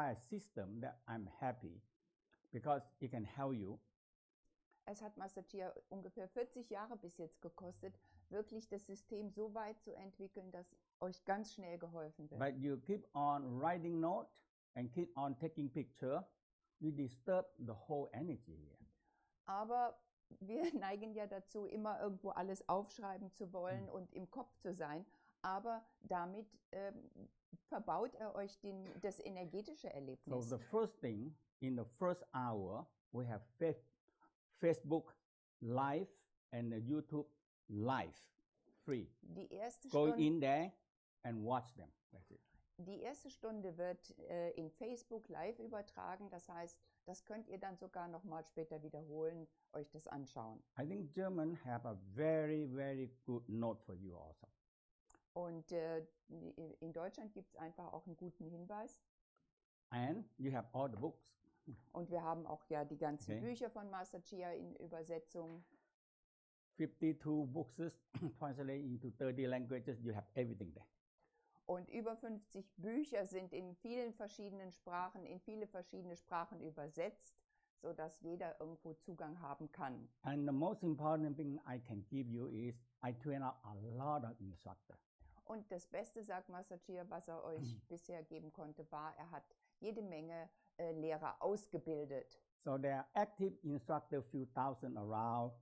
try a system that I'm happy because it can help you. Es hat Master Chia ungefähr 40 Jahre bis jetzt gekostet, wirklich das System so weit zu entwickeln, dass euch ganz schnell geholfen wird. But you keep on writing note and keep on taking picture, you disturb the whole energy here. Aber wir neigen ja dazu, immer irgendwo alles aufschreiben zu wollen und im Kopf zu sein. Aber damit verbaut er euch das energetische Erlebnis. So the first thing, in the first hour, we have Facebook Live and YouTube Live, free. Die erste Go Stunde, in there and watch them. That's it. Die erste Stunde wird in Facebook live übertragen. Das heißt, das könnt ihr dann sogar noch mal später wiederholen, euch das anschauen. I think German have a very, very good note for you also. Und in Deutschland gibt es einfach auch einen guten Hinweis. And you have all the books. Und wir haben auch ja die ganzen Bücher von Master Chia in Übersetzung. 52 books translated into 30 languages. You have everything there. Und über 50 Bücher sind in vielen verschiedenen Sprachen, in viele verschiedene Sprachen übersetzt, sodass jeder irgendwo Zugang haben kann. And the most important thing I can give you is I train up a lot of instructors. Und das Beste, sagt Master Chia, was er euch bisher geben konnte, war, er hat jede Menge Lehrer ausgebildet. So there are active instructors, few thousand around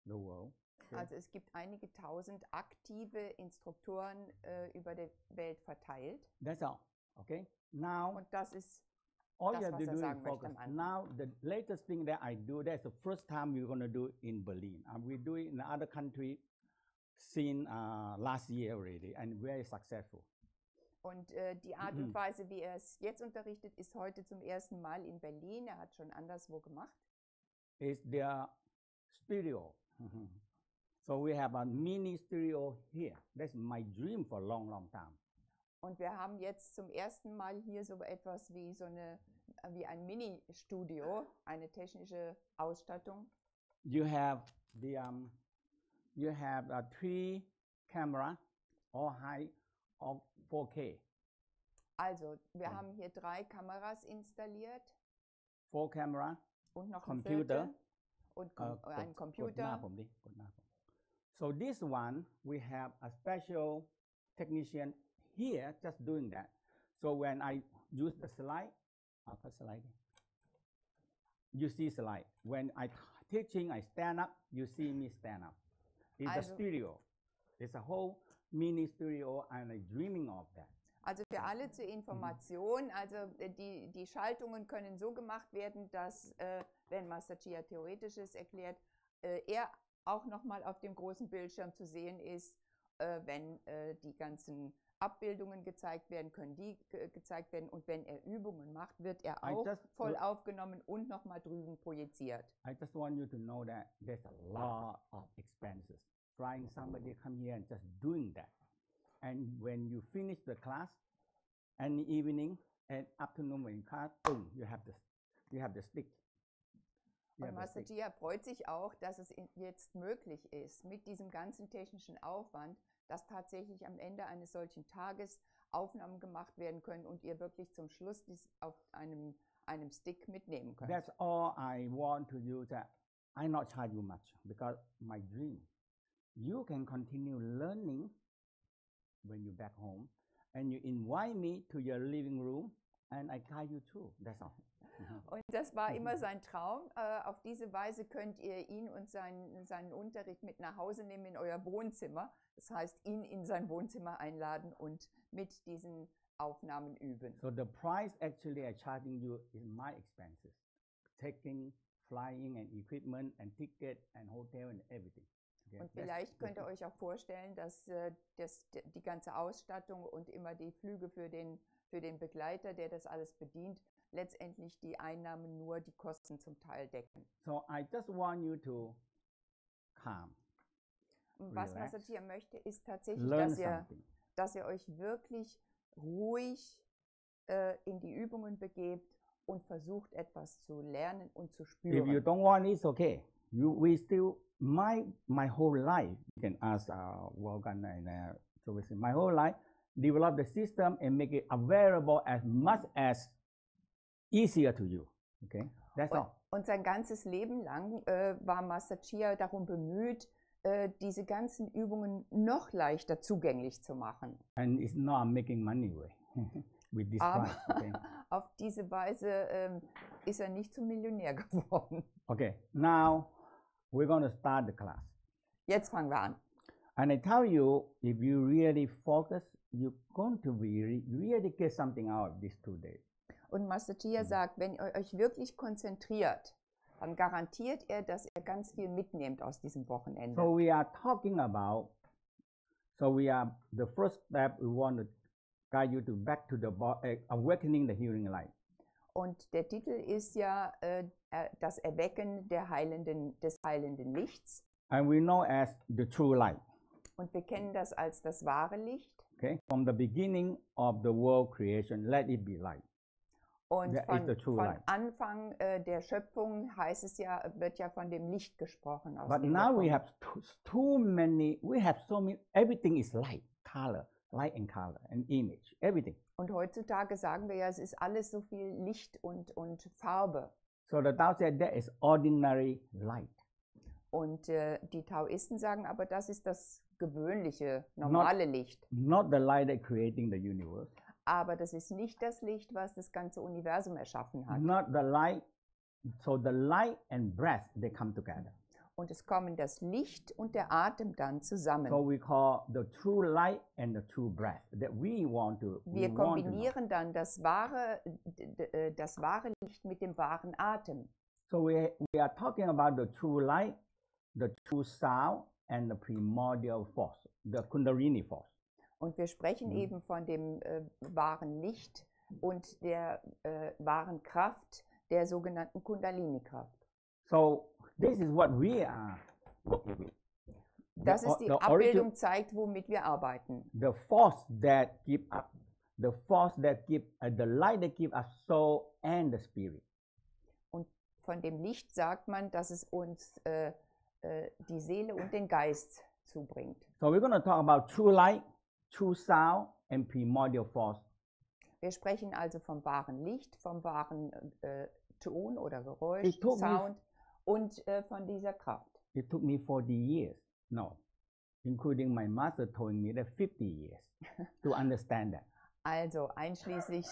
the world. Okay. Also es gibt einige tausend aktive Instruktoren über die Welt verteilt. That's all. Okay. Now, und das ist all das, you have was to er do sagen is möchte focus. am Anfang. Now, the latest thing that I do, that's the first time we're going to do in Berlin. We do it in other country since last year already and very successful. Und die Art und Weise, wie er es jetzt unterrichtet, ist heute zum ersten Mal in Berlin. Er hat schon anderswo gemacht. It's their studio. So we have a mini studio here. That's my dream for a long, long time. Und wir haben jetzt zum ersten Mal hier so etwas wie wie ein Mini-Studio, eine technische Ausstattung. You have the three camera, all high, all 4K. Also, wir haben hier 3 Kameras installiert. 4 camera. Und noch Computer. Ein Computer. So this one, we have a special technician here just doing that. So when I use the slide, you see slide. When I teaching, I stand up, you see me stand up. It's a studio. It's a whole mini studio and I'm dreaming of that. Also für alle zur Information, also die Schaltungen können so gemacht werden, dass, wenn Master Chia Theoretisches erklärt, er auch nochmal auf dem großen Bildschirm zu sehen ist. Wenn die ganzen Abbildungen gezeigt werden, können die gezeigt werden. Und wenn er Übungen macht, wird er auch voll aufgenommen und nochmal drüben projiziert. I just want you to know that there's a lot of expenses. Flying somebody come here and just doing that. And when you finish the class, and the evening and afternoon when you class, boom, you have the stick. Und Master Chia freut sich auch, dass es jetzt möglich ist, mit diesem ganzen technischen Aufwand, dass tatsächlich am Ende eines solchen Tages Aufnahmen gemacht werden können und ihr wirklich zum Schluss dies auf einem Stick mitnehmen könnt. That's all I want to use. I not charge you much because my dream. You can continue learning when you're back home, and you invite me to your living room, and I guide you through. That's all. Und das war immer sein Traum. Auf diese Weise könnt ihr ihn und seinen Unterricht mit nach Hause nehmen in euer Wohnzimmer. Das heißt, ihn in sein Wohnzimmer einladen und mit diesen Aufnahmen üben. So the price actually I charging you is my expenses, taking, flying and equipment and ticket and hotel and everything. Okay? Und vielleicht könnt ihr euch auch vorstellen, dass die ganze Ausstattung und immer die Flüge für den Begleiter, der das alles bedient, letztendlich die Einnahmen nur die Kosten zum Teil decken. So I just want you to calm. Und was Master Chia möchte, ist tatsächlich, dass ihr euch wirklich ruhig in die Übungen begebt und versucht, etwas zu lernen und zu spüren. If you don't want, it's okay. We still my whole life. You can ask Wolfgang and my whole life develop the system and make it available as much as easier to you. Okay, that's all. Und sein ganzes Leben lang war Master Chia darum bemüht, diese ganzen Übungen noch leichter zugänglich zu machen. And it's not making money with this Aber price. Okay. auf diese Weise ist er nicht zum Millionär geworden. Okay, now we're going to start the class. Jetzt fangen wir an. And I tell you, if you really focus, you're going to really get something out of these 2 days. Und Master Chia sagt, wenn ihr euch wirklich konzentriert, dann garantiert er, dass ihr ganz viel mitnehmt aus diesem Wochenende. So we are talking about, the first step, we want to guide you to back to the awakening the healing light. Und der Titel ist ja das Erwecken des heilenden Lichts. And we know as the true light. Und wir kennen das als das wahre Licht. Okay, from the beginning of the world creation, let it be light. Und That von Anfang der Schöpfung wird ja von dem Licht gesprochen. But now we have so many, everything is light and color and image, everything. Und heutzutage sagen wir ja, es ist alles so viel Licht und Farbe. So the Tao said that is ordinary light. Und die Taoisten sagen, aber das ist das gewöhnliche, normale Licht. Not the light that creating the universe. Aber das ist nicht das Licht, was das ganze Universum erschaffen hat. Not the light, so the light and breath, they come together. Und es kommen das Licht und der Atem dann zusammen. So we call the true light and the true breath that we want to. Wir kombinieren dann das wahre Licht mit dem wahren Atem. So we are talking about the true light, the true sound, and the primordial force, the Kundalini force. Und wir sprechen eben von dem wahren Licht und der wahren Kraft, der sogenannten Kundalini-Kraft. So this is what we are working with. Das ist die Abbildung, zeigt, womit wir arbeiten. The force that give up, the light that give us soul and the spirit. Und von dem Licht sagt man, dass es uns die Seele und den Geist zubringt. So we're going to talk about true light, true sound, and primordial force. Wir sprechen also vom wahren Licht, vom wahren Ton oder Geräusch, Sound und von dieser Kraft. It took me 40 years, including my master told me that 50 years to understand that. Also einschließlich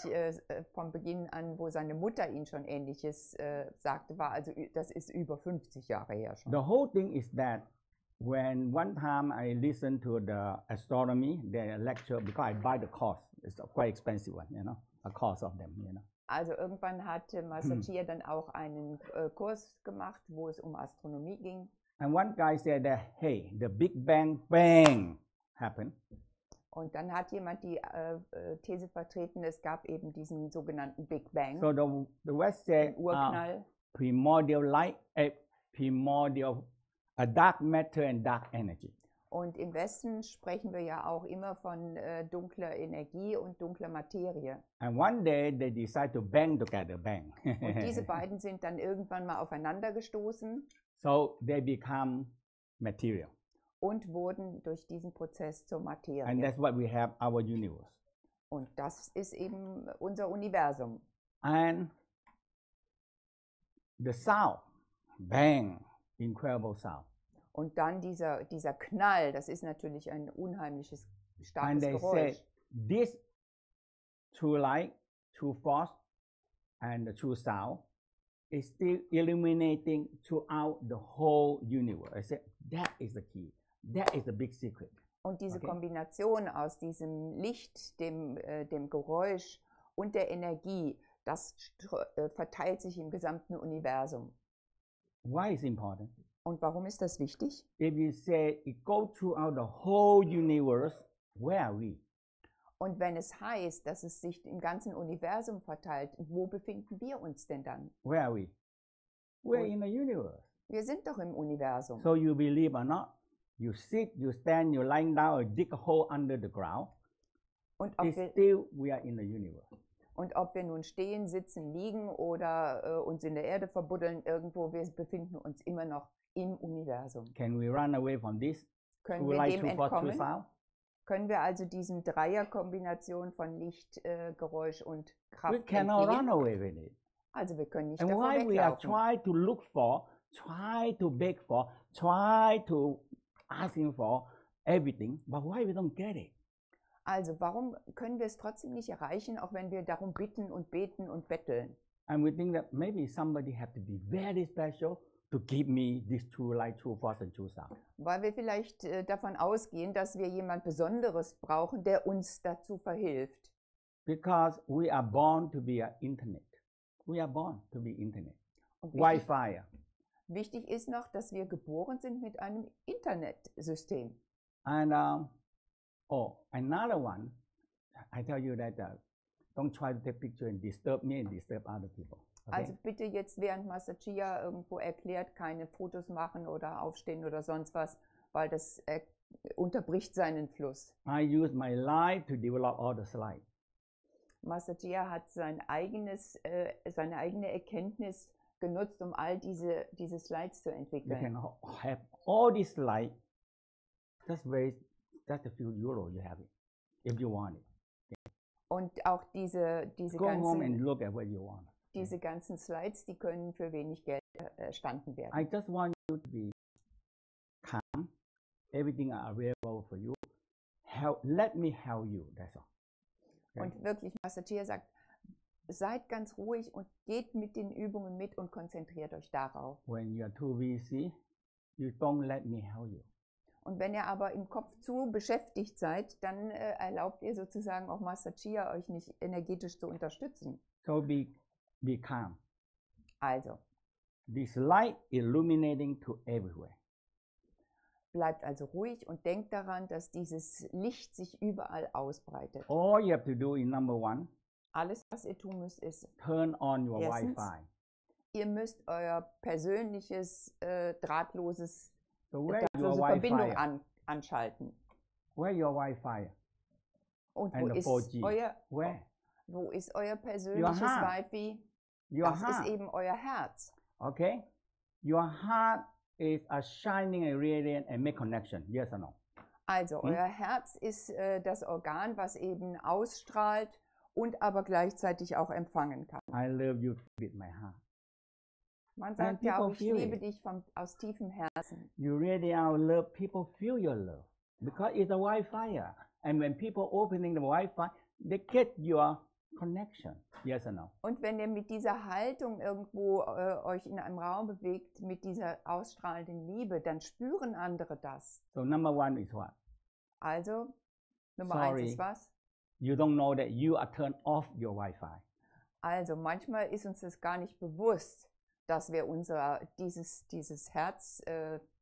vom Beginn an, wo seine Mutter ihn schon Ähnliches sagte, das ist über 50 Jahre her schon. The whole thing is that when one time I listened to the astronomy, their lecture, because I buy the course, it's a quite expensive one, a course of them, Also irgendwann hat Master Chia dann auch einen Kurs gemacht, wo es um Astronomie ging. And one guy said that, hey, the Big Bang happened. Und dann hat jemand die These vertreten, es gab eben diesen sogenannten Big Bang. So the West said Urknall. Primordial light, dark matter and dark energy. Und im Westen sprechen wir ja auch immer von dunkler Energie und dunkler Materie. And one day they decide to bang together, bang. Und diese beiden sind dann irgendwann mal aufeinander gestoßen. So they become material. Und wurden durch diesen Prozess zur Materie. And that's what we have, our universe. Und das ist eben unser Universum. And the sound, bang, incredible sound. Und dann dieser Knall, das ist natürlich ein unheimliches, starkes And they Geräusch. say, this true light, true force, and the true sound is still illuminating throughout the whole universe. I said, that is the key. That is the big secret. Und diese Kombination aus diesem Licht, dem Geräusch und der Energie, das verteilt sich im gesamten Universum. Why is it important? Und warum ist das wichtig? If you say it goes throughout the whole universe, where are we? Und wenn es heißt, dass es sich im ganzen Universum verteilt, wo befinden wir uns denn dann? Where are we? We're in the universe. Wir sind doch im Universum. So you believe or not, you sit, you stand, you're lying down, or dig a hole under the ground. Und we are in the universe. Und ob wir nun stehen, sitzen, liegen oder uns in der Erde verbuddeln, irgendwo, wir befinden uns immer noch im Universum. Can we run away from this? Können wir dem entkommen? Können wir also diesen Dreierkombination von Licht, Geräusch und Kraft We cannot run away with it. Also wir können nicht And davor why we are weglaufen. trying to look for, try to beg for, try to asking for everything, but why we don't get it? Also warum können wir es trotzdem nicht erreichen, auch wenn wir darum bitten und beten und betteln? And we think that maybe somebody have to be very special to give me this true light, true force and true sound. Weil wir vielleicht davon ausgehen, dass wir jemand Besonderes brauchen, der uns dazu verhilft. Because we are born to be an internet. We are born to be internet. Und Wi-Fi. wichtig ist noch, dass wir geboren sind mit einem Internetsystem. And another one, I tell you that don't try to take picture and disturb me and disturb other people. Okay? Also bitte jetzt, während Master Chia irgendwo erklärt, keine Fotos machen oder aufstehen oder sonst was, weil das unterbricht seinen Fluss. I use my life to develop all the slides. Master Chia hat seine eigene Erkenntnis genutzt, um all diese Slides zu You entwickeln. can have all these slides. Just a few euro you have it, if you want it. Und auch diese Go home and ganzen, look at what you want. diese ganzen Slides, die können für wenig Geld erstanden werden. I just want you to be calm. Everything are available for you. Let me help you. That's all. Okay? Und wirklich, Master Chia sagt, seid ganz ruhig und geht mit den Übungen mit und konzentriert euch darauf. When you are too busy, you don't let me help you. Und wenn ihr aber im Kopf zu beschäftigt seid, dann erlaubt ihr sozusagen auch Master Chia, euch nicht energetisch zu unterstützen. So be calm. Also, This light illuminating to everywhere. bleibt also ruhig und denkt daran, dass dieses Licht sich überall ausbreitet. All you have to do is number one, Alles, was ihr tun müsst, ist, turn on your Erstens, Wi-Fi. ihr müsst euer persönliches drahtlose So where your Verbindung Wi-Fi? anschalten. Where your Wi-Fi? Und And wo the ist, 4G. euer, Where? wo ist euer persönliches heart. Wi-Fi? Your Das heart. ist eben euer Herz. Okay? Your heart is a shining and radiant and make connection. Yes or no? Also, euer Herz ist das Organ, was eben ausstrahlt und aber gleichzeitig auch empfangen kann. I love you with my heart. Man sagt ja people auch, ich feel liebe it. dich aus tiefem Herzen. You really are love. People feel your love because it's a Wi-Fi. And when people opening the Wi-Fi, they get your connection. Yes or no? Und wenn ihr mit dieser Haltung irgendwo euch in einem Raum bewegt, mit dieser ausstrahlenden Liebe, dann spüren andere das. So number one is what? Also, Nummer eins ist was? You don't know that you are turned off your Wi-Fi. Also, manchmal ist uns das gar nicht bewusst, dass wir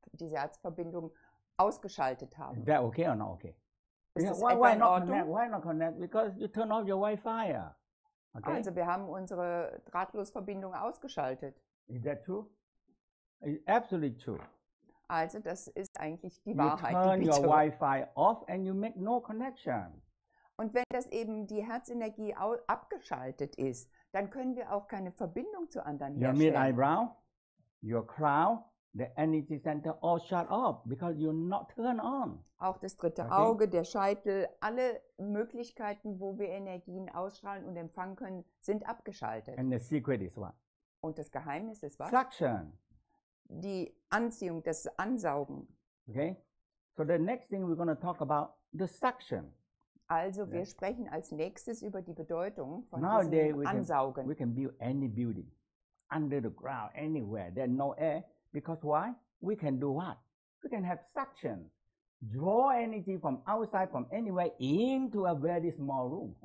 diese Herzverbindung ausgeschaltet haben. Is that okay or not okay? Ist Yeah, das why, etwa why in not Ordnung? connect? Why not connect? Because you turn off your Wi-Fi. Okay? Also, wir haben unsere Drahtlosverbindung ausgeschaltet. Is that true? It's absolutely true. Also, das ist eigentlich die You Wahrheit, turn die your bittere. Wi-Fi off and you make no connection. Und wenn das eben die Herzenergie abgeschaltet ist, dann können wir auch keine Verbindung zu anderen Your herstellen. mid-eyebrow, your crown, the energy center all shut off because you're not turned on. Auch das dritte Okay. Auge, der Scheitel, alle Möglichkeiten, wo wir Energien ausstrahlen und empfangen können, sind abgeschaltet. And the secret is what? Und das Geheimnis ist was? Suction. Die Anziehung, das Ansaugen. Okay? So the next thing we're going to talk about the suction. Also wir sprechen als nächstes über die Bedeutung von Nowadays diesem Ansaugen. we can build any building under the ground, anywhere. There's no air. Because why? We can do what? We can have suction. Draw energy from outside, from anywhere, into a very small room.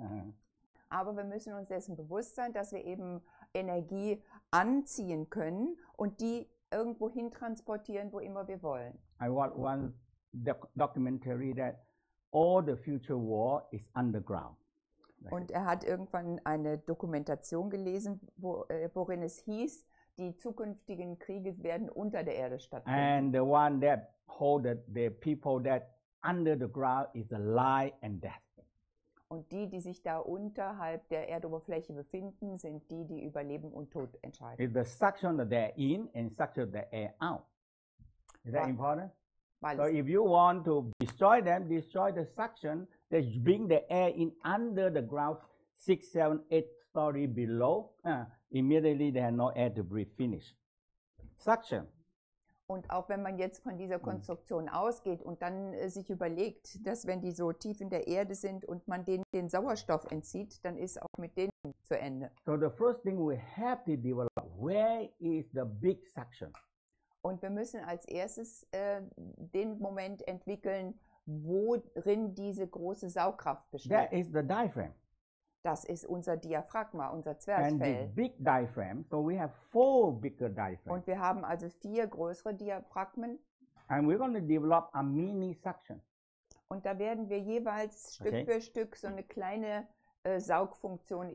Aber wir müssen uns dessen bewusst sein, dass wir eben Energie anziehen können und die irgendwo hin transportieren, wo immer wir wollen. I watched one documentary that all the future war is underground. Und er hat irgendwann eine Dokumentation gelesen, worin es hieß, die zukünftigen Kriege werden unter der Erde stattfinden. And the one that hold the people that under the ground is a lie and death. Und die sich da unterhalb der Erdoberfläche befinden, sind die, die über Leben und Tod entscheiden. It's the suction of the air in and suction of the air out. Is that important? Weil So if you want to destroy them, destroy the suction that bring the air in under the ground 6, 7, 8 story below, immediately they have no air to breathe. Finish. Suction. Und auch wenn man jetzt von dieser Konstruktion ausgeht und dann sich überlegt, dass wenn die so tief in der Erde sind und man denen den Sauerstoff entzieht, dann ist auch mit denen zu Ende. So the first thing we have to develop, where is the big suction? Und wir müssen als erstes den Moment entwickeln, worin diese große Saugkraft besteht. That is the diaphragm. Das ist unser Diaphragma, unser And the Zwerchfell. big diaphragm, so we have 4 bigger diaphragms. Und wir haben also 4 größere Diaphragmen. And we're going to develop a mini suction. Und da werden wir jeweils Stück für Stück so eine kleine Saugfunktion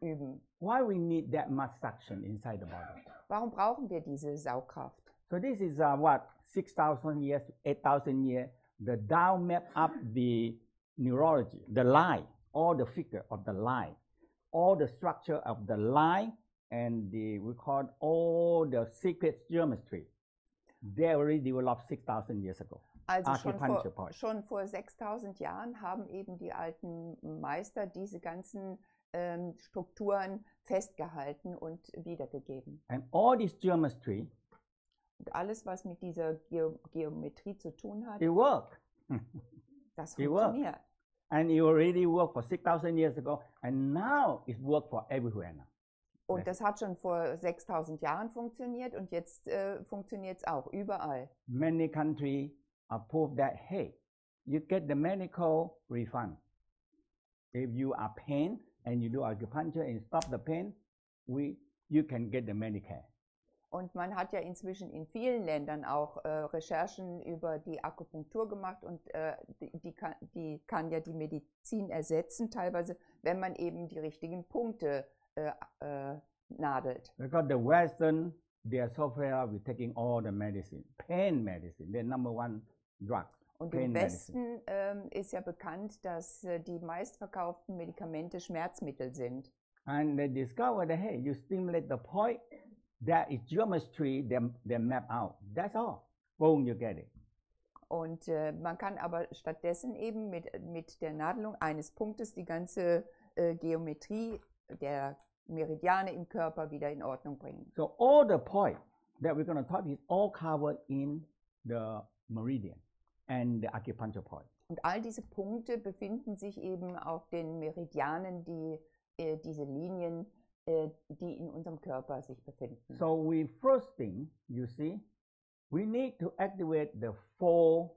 üben. Why we need that much suction inside the body? Warum brauchen wir diese Saugkraft? So this is what, 6,000 years, 8,000 years, the Tao map up the neurology, the line, all the figure of the line, all the structure of the line, and we call all the secret geometry. They already developed 6,000 years ago. Also schon vor 6.000 Jahren haben eben die alten Meister diese ganzen Strukturen festgehalten und wiedergegeben. And all this geometry, und alles, was mit dieser Geometrie zu tun hat, it works. das funktioniert. And it already worked for 6,000 years ago, and now it works for everywhere now. Und das hat schon vor 6.000 Jahren funktioniert und jetzt funktioniert es auch überall. Many countries approved that, hey, you get the medical refund. If you are pain and you do acupuncture and stop the pain, you can get the Medicare. Und man hat ja inzwischen in vielen Ländern auch Recherchen über die Akupunktur gemacht und die kann ja die Medizin ersetzen, teilweise, wenn man eben die richtigen Punkte nadelt. Because the Western, they are so fair with taking all the medicine, pain medicine, the number one drug. Und im Westen ist ja bekannt, dass die meistverkauften Medikamente Schmerzmittel sind. And they discovered that, hey, you stimulate the point, that is geometry, they map out. That's all. Boom, you get it. Und man kann aber stattdessen eben mit der Nadelung eines Punktes die ganze Geometrie der Meridiane im Körper wieder in Ordnung bringen. So all the point that we're going to talk is all covered in the meridian and the acupuncture point. Und all diese Punkte befinden sich eben auf den Meridianen, diese Linien, die in unserem Körper sich befinden. So first thing, you see, we need to activate the 4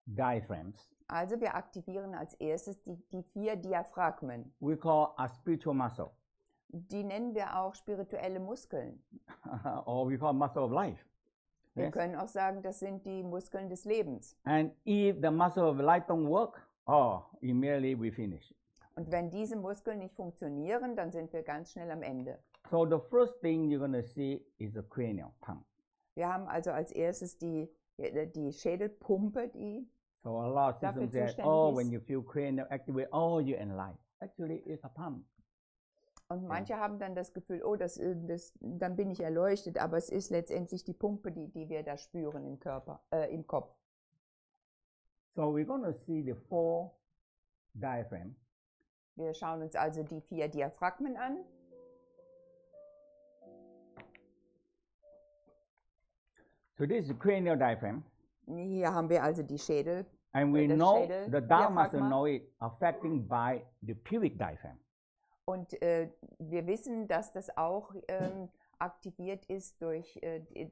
diaphragms. Also wir aktivieren als erstes die 4 Diaphragmen. We call a spiritual muscle. Die nennen wir auch spirituelle Muskeln. Or we call muscle of life. Wir können auch sagen, das sind die Muskeln des Lebens. And if the muscle of life don't work, immediately we finish. Und wenn diese Muskeln nicht funktionieren, dann sind wir ganz schnell am Ende. So the first thing you're going to see is the cranial pump. Wir haben also als erstes die Schädelpumpe, die so a lot of systems say, when you feel cranial activate, you're in life. Actually, it's a pump. Und manche haben dann das Gefühl, dann bin ich erleuchtet, aber es ist letztendlich die Pumpe, die wir da spüren im Körper, im Kopf. So we're going to see the 4 diaphragms. Wir schauen uns also die 4 Diaphragmen an. So this is the cranial diaphragm. Hier haben wir also die Schädel. And we know the Tao must know it affecting by the pubic diaphragm. Und wir wissen, dass das auch aktiviert ist durch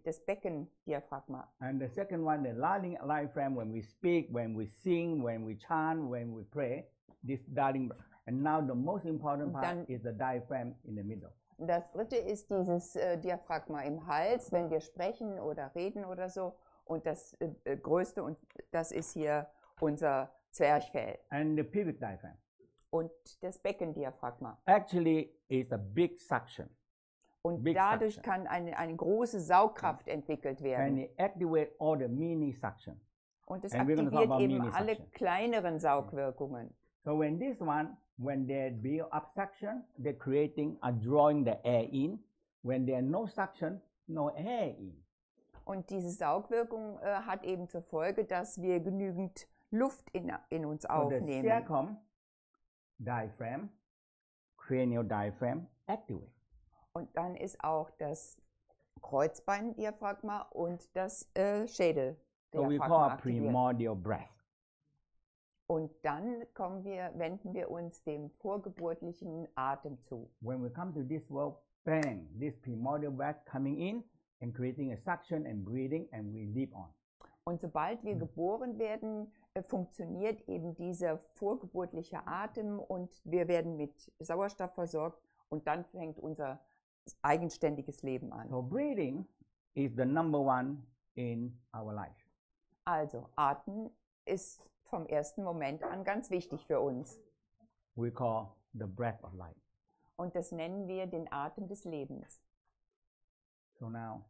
das Beckendiaphragma. And the second one, the larynx diaphragm, when we speak, when we sing, when we chant, when we pray, this larynx. And now the most important part is the diaphragm in the middle. Das dritte ist dieses Diaphragma im Hals, wenn wir sprechen oder reden oder so. Und das größte, und das ist hier unser Zwerchfell. And the pubic diaphragm. Und das Beckendiaphragma. Actually, it's a big suction. Und dadurch kann eine große Saugkraft entwickelt werden. And it activate all the mini suction. Und es aktiviert eben alle kleineren Saugwirkungen. So when they build up suction, they're drawing the air in. When there's no suction, no air in. Und diese Saugwirkung hat eben zur Folge, dass wir genügend Luft in uns aufnehmen. The second diaphragm cranial diaphragm activate. Und dann ist auch das Kreuzbeindiaphragma und das So we Schädeldiaphragma call aktiviert. primordial breath. Und dann wenden wir uns dem vorgeburtlichen Atem zu. When we come to this world, bang, this primordial breath coming in and creating a suction and breathing, and we live on. Und sobald wir geboren werden, funktioniert eben dieser vorgeburtliche Atem und wir werden mit Sauerstoff versorgt und dann fängt unser eigenständiges Leben an. So breathing is the number one in our life. Also Atmen ist vom ersten Moment an ganz wichtig für uns. We call the breath of life. Und das nennen wir den Atem des Lebens. So now,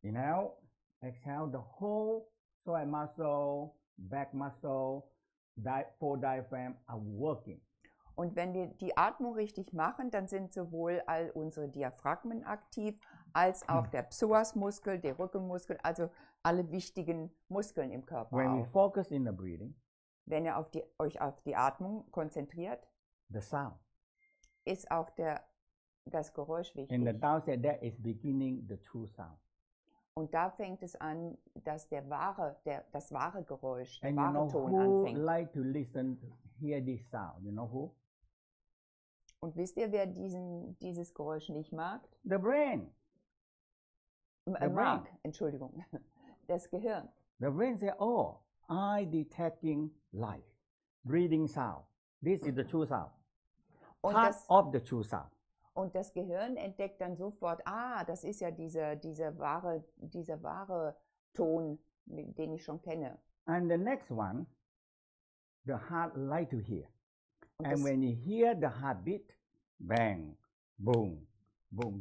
inhale, exhale, the whole psoas muscle, back muscle, four diaphragm are working. Und wenn wir die Atmung richtig machen, dann sind sowohl all unsere Diaphragmen aktiv, als auch der Psoasmuskel, der Rückenmuskel, also alle wichtigen Muskeln im Körper. When we focus in the breathing, wenn ihr euch auf die Atmung konzentriert, the sound. Ist auch das Geräusch wichtig. And the Taoist said that is beginning the true sound. Und da fängt es an, dass das wahre Geräusch, der And you wahre know Ton who anfängt. like to listen, hear this sound? You know who? Und wisst ihr, wer dieses Geräusch nicht mag? The brain. Mag, Entschuldigung, das Gehirn. The brain say, oh, I detecting life, breathing sound. This is the true sound. Part of the true sound. Und das Gehirn entdeckt dann sofort, das ist ja dieser wahre Ton, den ich schon kenne. And the next one, the heart like to hear. Und And when you hear the heartbeat, bang, boom, boom,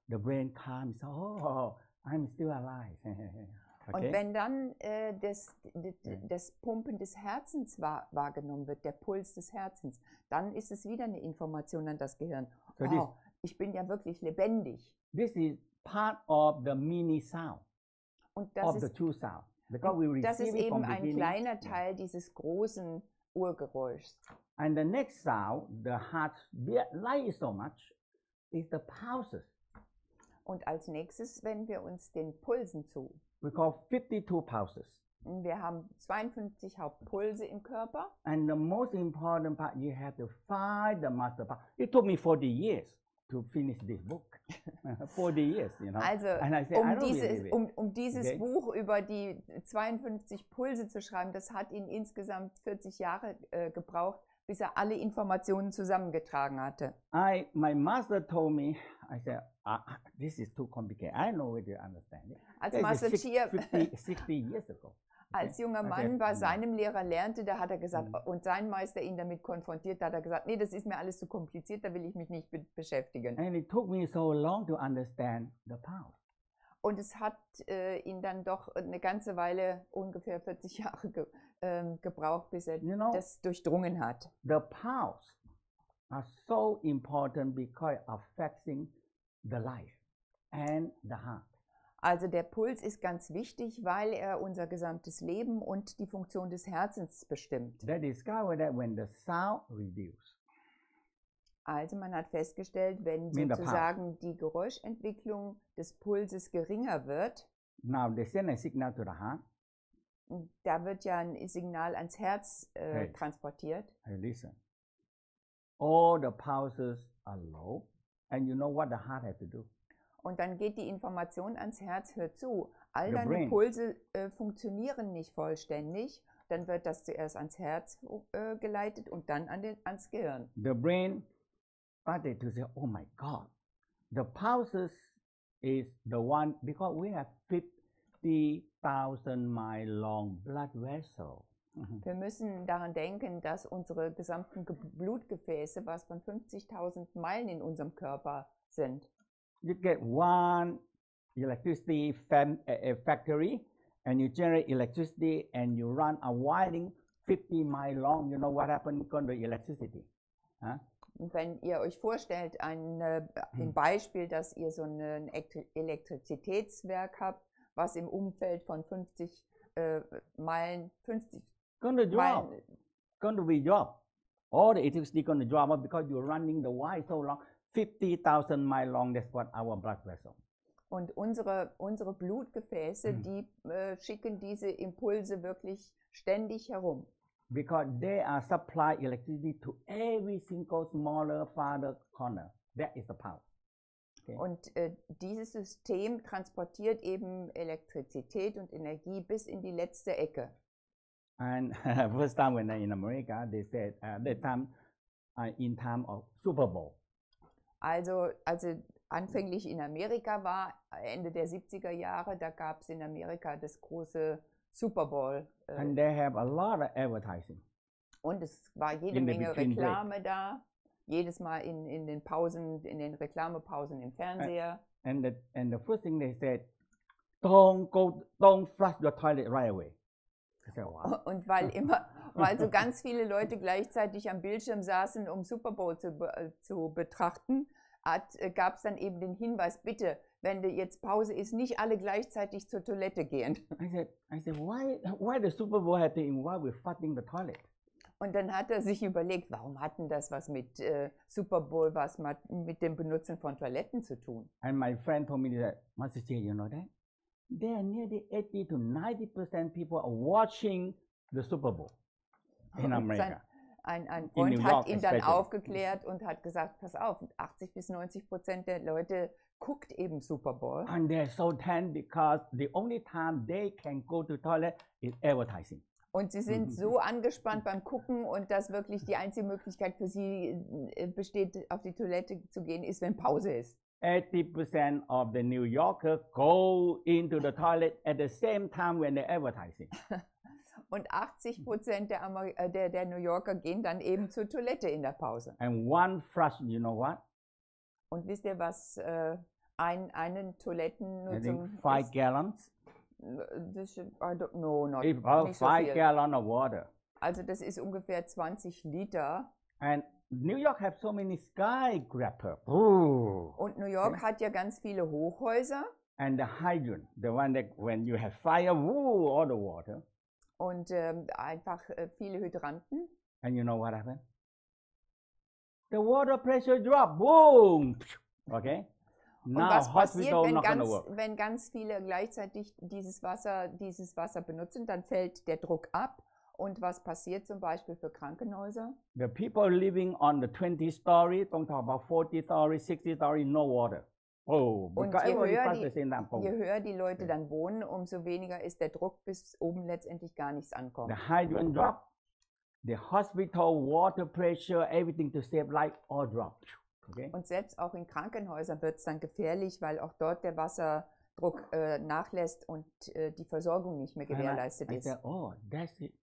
the brain calms. Oh, I'm still alive. Okay. Und wenn dann das Pumpen des Herzens wahrgenommen wird, der Puls des Herzens, dann ist es wieder eine Information an das Gehirn. So ich bin ja wirklich lebendig. This is part of the mini sound und of the true sound. Because we receive das ist it from eben ein kleiner Teil dieses großen Urgeräuschs. And the next sound, the heart like so much, is the pulses. Und als nächstes wenden wir uns den Pulsen zu. We call 52 pulses. Wir haben 52 Hauptpulse im Körper. And the most important part, you have to find the master part. It took me 40 years to finish this book. 40 years, you know. Also, and I said, um dieses Buch über die 52 Pulse zu schreiben, das hat ihn insgesamt 40 Jahre gebraucht, bis er alle Informationen zusammengetragen hatte. My master told me, I said, this is too complicated. I know whether you understand it. Als Master Chia 60 years ago. Als junger Mann bei seinem Lehrer lernte, da hat er gesagt, und sein Meister ihn damit konfrontiert, da hat er gesagt, nee, das ist mir alles zu kompliziert, da will ich mich nicht beschäftigen. And it took me so long to understand the pulse. Und es hat ihn dann doch eine ganze Weile, ungefähr 40 Jahre gebraucht, bis er das durchdrungen hat. The pulse are so important because affecting the life and the heart. Also der Puls ist ganz wichtig, weil er unser gesamtes Leben und die Funktion des Herzens bestimmt. They discovered that when the sound reduces. Also man hat festgestellt, wenn sozusagen die Geräuschentwicklung des Pulses geringer wird, now they send a signal to the heart. Da wird ja ein Signal ans Herz transportiert. Hey, listen. All the pulses are low, and you know what the heart has to do. Und dann geht die Information ans Herz, hör zu, all deine Pulse funktionieren nicht vollständig, dann wird das zuerst ans Herz geleitet und dann ans Gehirn. The brain started to say, oh my God, the pulses is the one, because we have 50,000 mile long blood vessel. Wir müssen daran denken, dass unsere gesamten Blutgefäße, was von 50.000 Meilen in unserem Körper sind. You get one electricity factory and you generate electricity and you run a wiring 50 miles long. You know what happened to the electricity? Huh? Und wenn ihr euch vorstellt, ein Beispiel, dass ihr so ein Elektrizitätswerk habt, was im Umfeld von 50 Meilen, 50 Going to be job. all the electricity going to drop off because you're running the wire so long, 50,000 miles long. That's what our blood vessel. Und unsere Blutgefäße, die schicken diese Impulse wirklich ständig herum. Because they are supply electricity to every single smaller, farther corner. That is the power. Okay. Und dieses System transportiert eben Elektrizität und Energie bis in die letzte Ecke. And first time when I in America, they said that time in time of Super Bowl. Also anfänglich in Amerika war, Ende der 70er Jahre, da gab es in Amerika das große Super Bowl. And they have a lot of advertising. Und es war jede Menge Reklame da, jedes Mal in den Pausen, in den Reklamepausen im Fernseher. And the first thing they said, don't flush your toilet right away. Said, wow. Und weil so ganz viele Leute gleichzeitig am Bildschirm saßen, um Super Bowl zu betrachten, gab es dann eben den Hinweis, bitte, wenn jetzt Pause ist, nicht alle gleichzeitig zur Toilette gehen. I said, why the Super Bowl had to involve with flushing the toilet? Und dann hat er sich überlegt, warum hat denn das was mit Super Bowl, was mit dem Benutzen von Toiletten zu tun? And my friend told me that, Master Chia, you know that? There are nearly 80 to 90% people are watching the Super Bowl in America. Ein Freund hat ihn dann aufgeklärt und hat gesagt, pass auf, 80 bis 90% der Leute guckt eben Super Bowl. And they're so tense because the only time they can go to toilet is advertising. Und sie sind so angespannt beim Gucken und dass wirklich die einzige Möglichkeit für sie besteht, auf die Toilette zu gehen, ist, wenn Pause ist. 80% of the New Yorker go into the toilet at the same time when they're advertising. Und 80% der New Yorker gehen dann eben zur Toilette in der Pause. And one flush, you know what? Und wisst ihr, was einen Toilettennutzung 5 gallons. I don't know, About nicht so 5 viel. gallons of water. Also das ist ungefähr 20 Liter. And New York have so many skyscrapers. Und New York hat ja ganz viele Hochhäuser. And the hydrant, the one that when you have fire, all the water. Und einfach viele Hydranten. And you know what happened? The water pressure drop. Boom. Okay. Und Now was passiert, hospital wenn ganz viele gleichzeitig dieses Wasser benutzen, dann fällt der Druck ab. Und was passiert zum Beispiel für Krankenhäuser? The people living on the 20 story, don't talk about 40 story, 60 story, no water. Oh, Und je höher die Leute dann wohnen, umso weniger ist der Druck, bis oben letztendlich gar nichts ankommt. The hydrant drop, the hospital water pressure, everything to save life, all drop. Okay? Und selbst auch in Krankenhäusern wird es dann gefährlich, weil auch dort der Wasserdruck nachlässt und die Versorgung nicht mehr gewährleistet ist. Said, oh, that's it.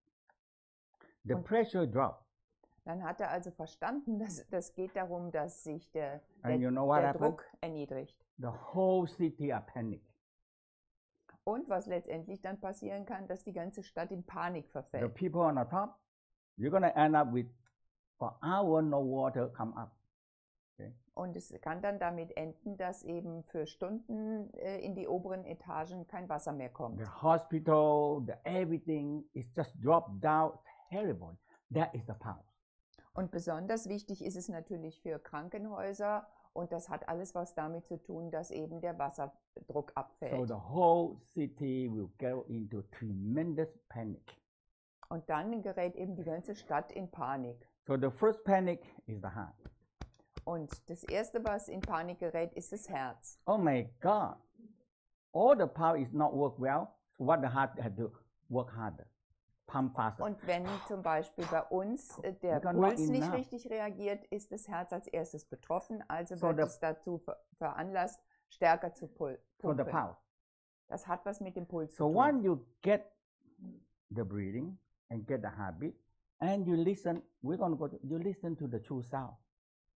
The pressure drop. Dann hat er also verstanden, dass das geht darum, dass sich der Druck erniedrigt. The whole city are panic. Und was letztendlich dann passieren kann, dass die ganze Stadt in Panik verfällt. The people on the top, you're going to end up with, for hours, no water come up. Okay? Und es kann dann damit enden, dass eben für Stunden in die oberen Etagen kein Wasser mehr kommt. The hospital, everything is just dropped down. Terrible. That is the power. Und besonders wichtig ist es natürlich für Krankenhäuser und das hat alles was damit zu tun, dass eben der Wasserdruck abfällt. So the whole city will go into tremendous panic. Und dann gerät eben die ganze Stadt in Panik. So the first panic is the heart. Und das erste, was in Panik gerät, ist das Herz. Oh my God. All the power is not work well. So what the heart had to work harder. Pump faster. Und wenn zum Beispiel bei uns der Puls nicht richtig reagiert, ist das Herz als erstes betroffen, also wird es dazu veranlasst, stärker zu pumpen. So the power. Das hat was mit dem Puls zu So tun. when you get the breathing and get the heartbeat and you listen, you listen to the true sound.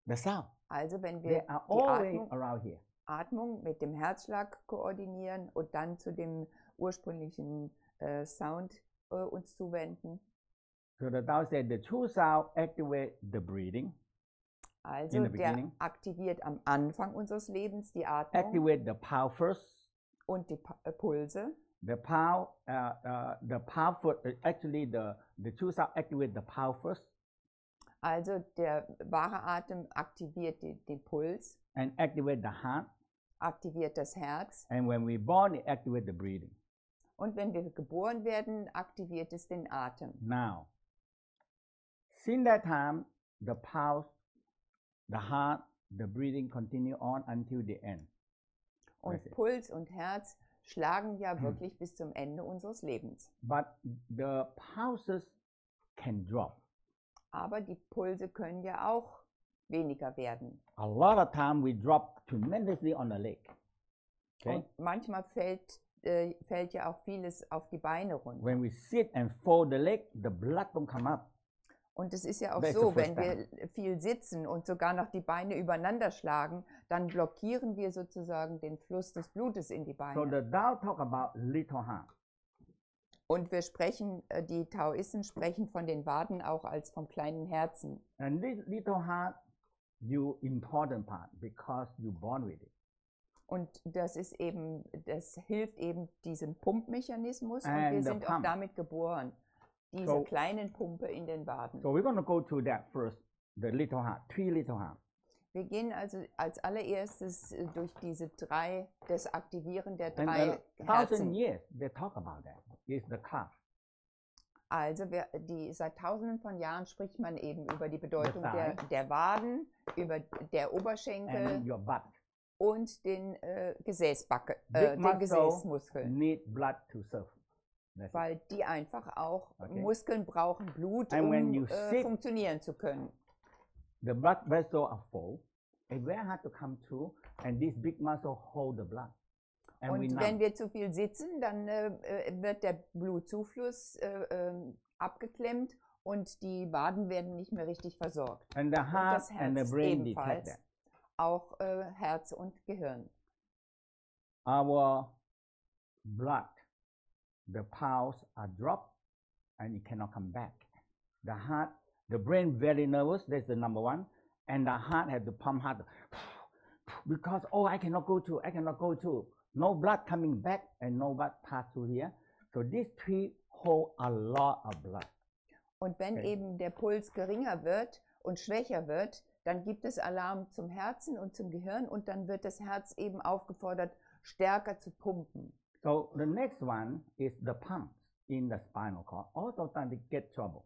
The sound. Also wenn wir die Atmung mit dem Herzschlag koordinieren und dann zu dem ursprünglichen Sound uns zuwenden. So the Tao said the true sound activate the breathing. Also der aktiviert am Anfang unseres Lebens die Atmung. Activate the power first. Und die Pulse. The power, actually the true sound activate the power first. Also der wahre Atem aktiviert den Puls, and activate the heart. aktiviert das Herz. And when we born, it activate the breathing. Und wenn wir geboren werden, aktiviert es den Atem. Now, since that time, the pulse, the heart, the breathing continue on until the end. Und Puls und Herz schlagen ja wirklich bis zum Ende unseres Lebens. But the pulses can drop. Aber die Pulse können ja auch weniger werden. A lot of time we drop tremendously on the leg. Okay? Und manchmal fällt ja auch vieles auf die Beine runter. When we sit and fold the leg, the blood don't come up. Und es ist ja auch That's so, the first wenn wir viel sitzen und sogar noch die Beine übereinander schlagen, dann blockieren wir sozusagen den Fluss des Blutes in die So Beine. the Tao talk about little heart. Und wir sprechen, die Taoisten sprechen von den Waden auch als vom kleinen Herzen. And this little heart, you important part because you born with it. Und das hilft eben diesem Pumpmechanismus und And wir the sind auch pump. damit geboren. Diese So- kleinen Pumpe in den Waden. So we're going to go to that first, the little heart, 3 little heart. Wir gehen also als allererstes durch das Aktivieren der And 3 1,000 Herzen. years, they talk about that. It's the calf. Also seit Tausenden von Jahren spricht man eben über die Bedeutung thigh. der Waden, über der And Oberschenkel your butt. und den Big den muscle Gesäßmuskeln. need blood to serve. That's it. Weil die einfach auch, Okay. Muskeln brauchen Blut, And when um you sit- funktionieren zu können. The blood vessels are full. It's very hard to come through, and this big muscle hold the blood. And we Und numb. wenn wir zu viel sitzen, dann wird der Blutzufluss abgeklemmt und die Waden werden nicht mehr richtig versorgt. And the heart das and the Herz brain detect ebenfalls. that. Auch Herz und Gehirn. Our blood, the pulse are dropped, and it cannot come back. The heart, the brain very nervous. That's the number one. And the heart has to pump hard because I cannot go through. I cannot go through. No blood coming back and no blood pass through here. So these 3 hold a lot of blood. Und wenn Okay. eben der Puls geringer wird und schwächer wird, dann gibt es Alarm zum Herzen und zum Gehirn und dann wird das Herz eben aufgefordert, stärker zu pumpen. So the next one is the pumps in the spinal cord. Also time they get trouble.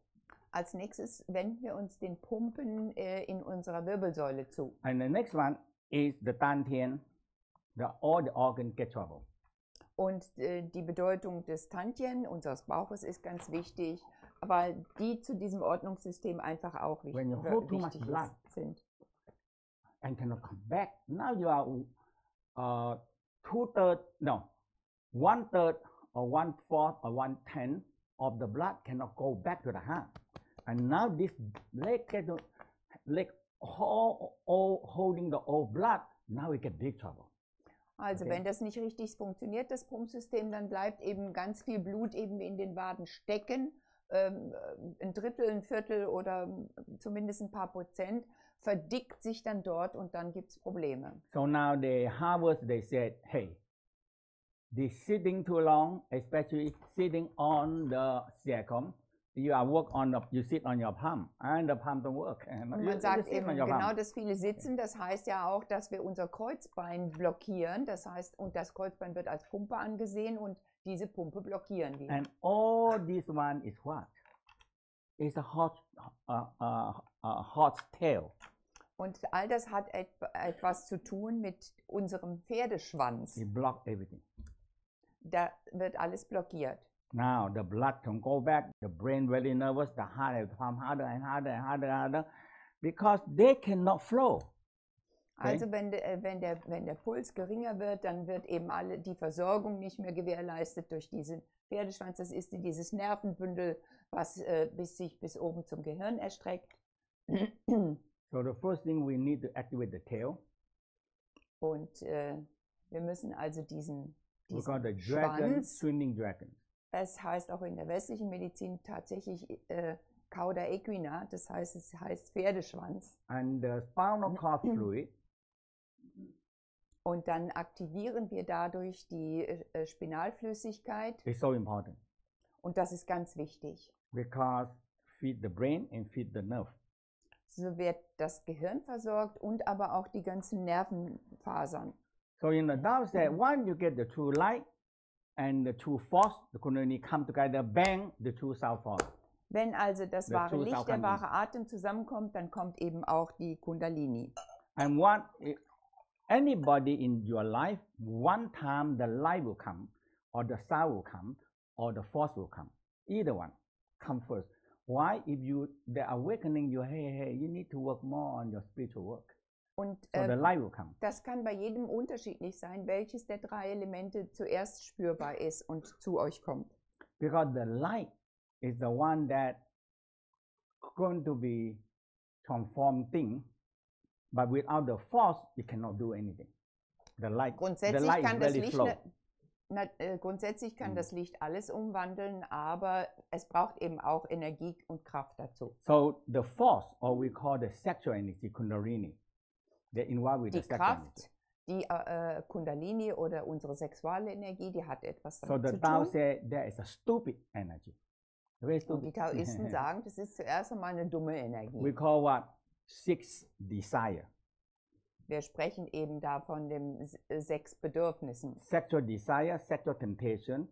Als nächstes wenden wir uns den Pumpen in unserer Wirbelsäule zu. And the next one is the Dantian. All the organs get trouble. Und die Bedeutung des Tantien, unseres Bauches, ist ganz wichtig, weil die zu diesem Ordnungssystem einfach auch When you hold too much wichtig blood sind. and cannot come back, now you are 2/3, no, 1/3 or 1/4 or 1/10 of the blood cannot go back to the heart. And now this leg all holding the old blood, now we get big trouble. Also Okay. wenn das nicht richtig funktioniert, das Pumpsystem, dann bleibt eben ganz viel Blut eben in den Waden stecken. Ein Drittel, ein Viertel oder zumindest ein paar Prozent verdickt sich dann dort und dann gibt es Probleme. So now the Harvard, they said, hey, this sitting too long, especially sitting on the sacrum, you sit on your palm, and the palm don't work. And Und you man sagt sit eben on your palm. genau, dass viele sitzen, das heißt ja auch, dass wir unser Kreuzbein blockieren, das heißt, und das Kreuzbein wird als Pumpe angesehen und diese Pumpe blockieren wir. And all this one is what? It's a horse tail. Und all das hat etwas zu tun mit unserem Pferdeschwanz. It blocks everything. Da wird alles blockiert. Now the blood can go back, the brain very nervous, the heart has to pump harder and harder and harder and harder because they cannot flow. Okay. Also wenn der Puls geringer wird, dann wird eben die Versorgung nicht mehr gewährleistet durch diesen Pferdeschwanz. Das ist dieses Nervenbündel, was sich bis oben zum Gehirn erstreckt. So the first thing we need to activate the tail. Und wir müssen also diesen We got the dragon, Schwanz, swimming dragon. es heißt auch in der westlichen Medizin tatsächlich Cauda equina, das heißt, es heißt Pferdeschwanz. And the spinal cord fluid. Und dann aktivieren wir dadurch die Spinalflüssigkeit. Is so important Und das ist ganz wichtig. because feed the brain and feed the nerve. so wird das Gehirn versorgt und aber auch die ganzen Nervenfasern. So in the Tao said, once you get the true light and the true force, the Kundalini come together, bang, the true sound force. Wenn also das The wahre true Licht, sound der comes in. wahre Atem zusammenkommt, dann kommt eben auch die Kundalini. And anybody in your life, one time the light will come, or the sound will come, or the force will come. Either one come first. Why? If the awakening, hey, you need to work more on your spiritual work. Und So the light will come. das kann bei jedem unterschiedlich sein, welches der drei Elemente zuerst spürbar ist und zu euch kommt. Because the light is the one that going to be transform thing, but without the force, you cannot do anything. The light is really flow. Grundsätzlich kann das Licht alles umwandeln, aber es braucht eben auch Energie und Kraft dazu. So the force, or we call the sexual energy, Kundalini, they're involved with Die the sexual Kraft, die Kundalini oder unsere sexuelle Energie, die hat etwas So damit the zu Tao tun. said there is a stupid energy. Very Und die stupid. Taoisten sagen, das ist zuerst einmal eine dumme We Energie. call what? Six desire. Wir sprechen eben da von den 6 Bedürfnissen. Sexual desire, sexual temptation.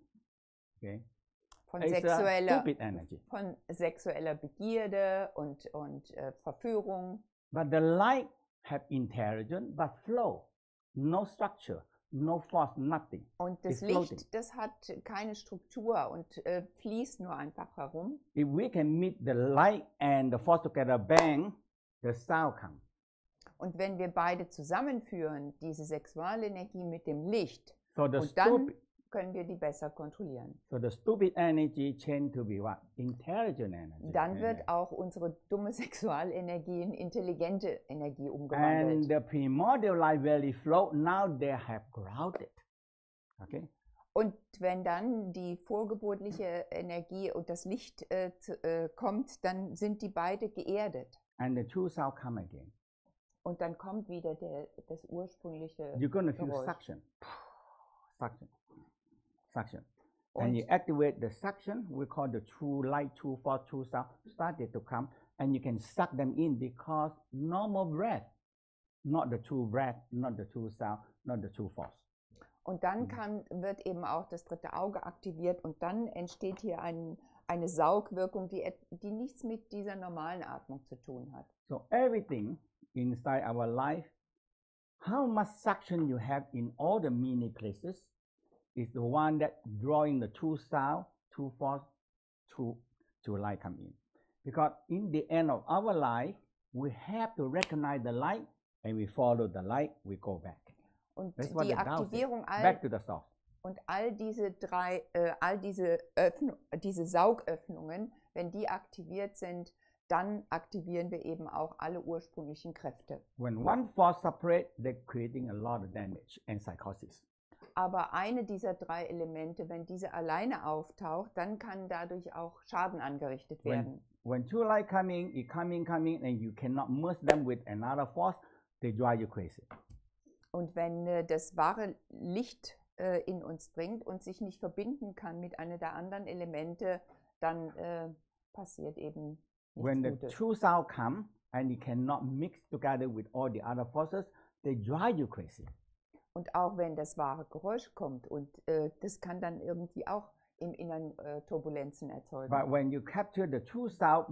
Okay. Von It's a sexueller, stupid energy. von sexueller Begierde und Verführung. But the light have intelligence, but flow. No structure, no force, nothing. Und das It's floating. Licht, das hat keine Struktur und fließt nur einfach herum. If we can meet the light and the force together, bang, the sound comes. Und wenn wir beide zusammenführen, diese Sexualenergie mit dem Licht, So the und dann stupid, können wir die besser kontrollieren. so the stupid energy change to be what? Intelligent energy. Dann wird auch unsere dumme Sexualenergie in intelligente Energie And umgewandelt. the primordial light really flow. Now they have grounded. Okay. Und wenn dann die vorgeburtliche Energie und das Licht kommt, dann sind die beide geerdet. And the true sound come again. Und dann kommt wieder das ursprüngliche You're going to feel Geräusch. suction. Suction. Suction. Und And you activate the suction, we call the true light, true force, true sound, started to come. And you can suck them in because normal breath, not the true breath, not the true sound, not the true force. Und dann wird eben auch das dritte Auge aktiviert und dann entsteht hier eine Saugwirkung, die nichts mit dieser normalen Atmung zu tun hat. So everything inside our life, how much suction you have in all the many places is the one that drawing the true sound, true force, true light come in. Because in the end of our life, we have to recognize the light and we follow the light, we go back. Und That's what die the Tao says. Aktivierung Back to the source. und all diese diese Saugöffnungen, wenn die aktiviert sind, dann aktivieren wir eben auch alle ursprünglichen Kräfte. When one force separate, they're creating a lot of damage and psychosis. Aber eine dieser 3 Elemente, wenn diese alleine auftaucht, dann kann dadurch auch Schaden angerichtet werden. When true light coming, and you cannot merge them with another force, they drive you crazy. Und wenn das wahre Licht in uns dringt und sich nicht verbinden kann mit einer der anderen Elemente, dann passiert eben When nichts the Gutes. true sound come and you cannot mix together with all the other forces, they drive you crazy. Und auch wenn das wahre Geräusch kommt und das kann dann irgendwie auch im Innern Turbulenzen erzeugen. But when you capture the true sound,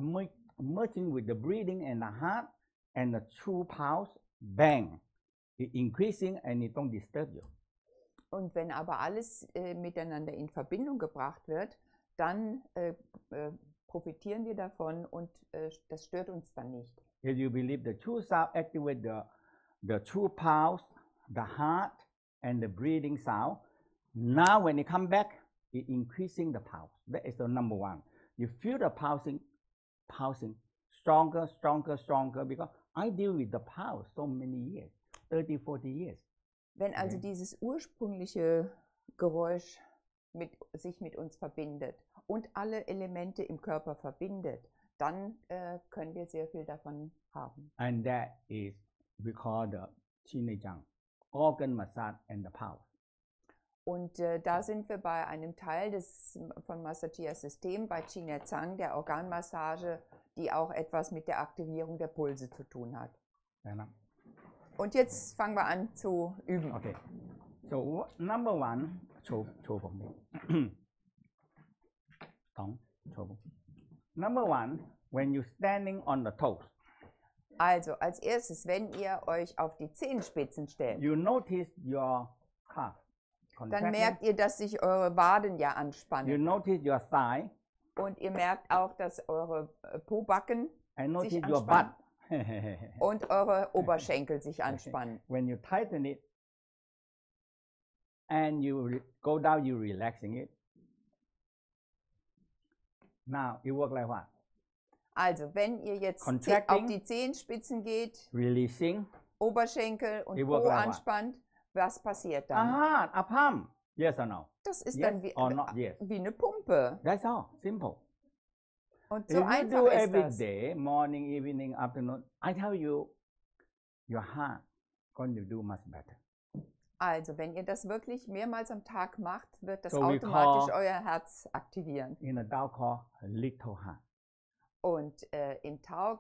merging with the breathing and the heart and the true pulse, bang, it increasing and it don't disturb you. Und wenn aber alles miteinander in Verbindung gebracht wird, dann profitieren wir davon und das stört uns dann nicht. If you believe the true sound activate the true pulse, the heart, and the breathing sound, now when it come back, it increasing the pulse. That is the number one. You feel the pulsing stronger, because I deal with the pulse so many years, 30, 40 years. Wenn also dieses ursprüngliche Geräusch sich mit uns verbindet und alle Elemente im Körper verbindet, dann können wir sehr viel davon haben. And that is, we call the Chiangmai, organ massage and the pulse. Und da sind wir bei einem Teil von Mantak Chia System, bei Chiangmai, der Organmassage, die auch etwas mit der Aktivierung der Pulse zu tun hat. Genau. Und jetzt fangen wir an zu üben. Okay. So number one, โชว์ผมดิ ต้องโชว์ผม Number one, when you standing on the toes. Also als erstes, wenn ihr euch auf die Zehenspitzen stellt, You notice your calf dann contracting. merkt ihr, dass sich eure Waden ja You anspannen. notice your thigh. Und ihr merkt auch, dass eure Pobacken I notice sich your butt. anspannen und eure Oberschenkel sich anspannen. When you tighten it and you go down, you relaxing it. Now it work like what? Also wenn ihr jetzt Contracting. auf die Zehenspitzen geht, Releasing. Oberschenkel und It Po work like what? anspannt, was passiert dann? Aha, a pump. Yes or no? Das ist Yes dann or not yes? wie eine Pumpe. That's all. Simple. Und If so you einfach do ist every das. day, morning, evening, afternoon, I tell you, your heart going to do much better. Also wenn ihr das wirklich mehrmals am Tag macht, wird das So we automatisch call- euer Herz aktivieren. In a Tao called little heart. Und im Tao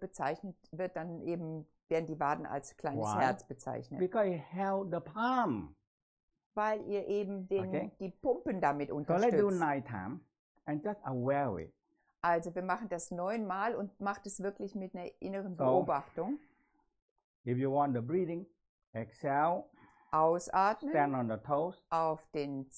bezeichnet wird dann eben, werden die Waden als kleines Why? Herz bezeichnet. Because it held the palm. Weil ihr eben Okay. die Pumpen damit So let's do unterstützt. 9 times and just aware of it. Also wir machen das 9-mal und macht es wirklich mit einer inneren So. Beobachtung. If you want the breathing, exhale, Ausatmen, stand on the toes, auf die calf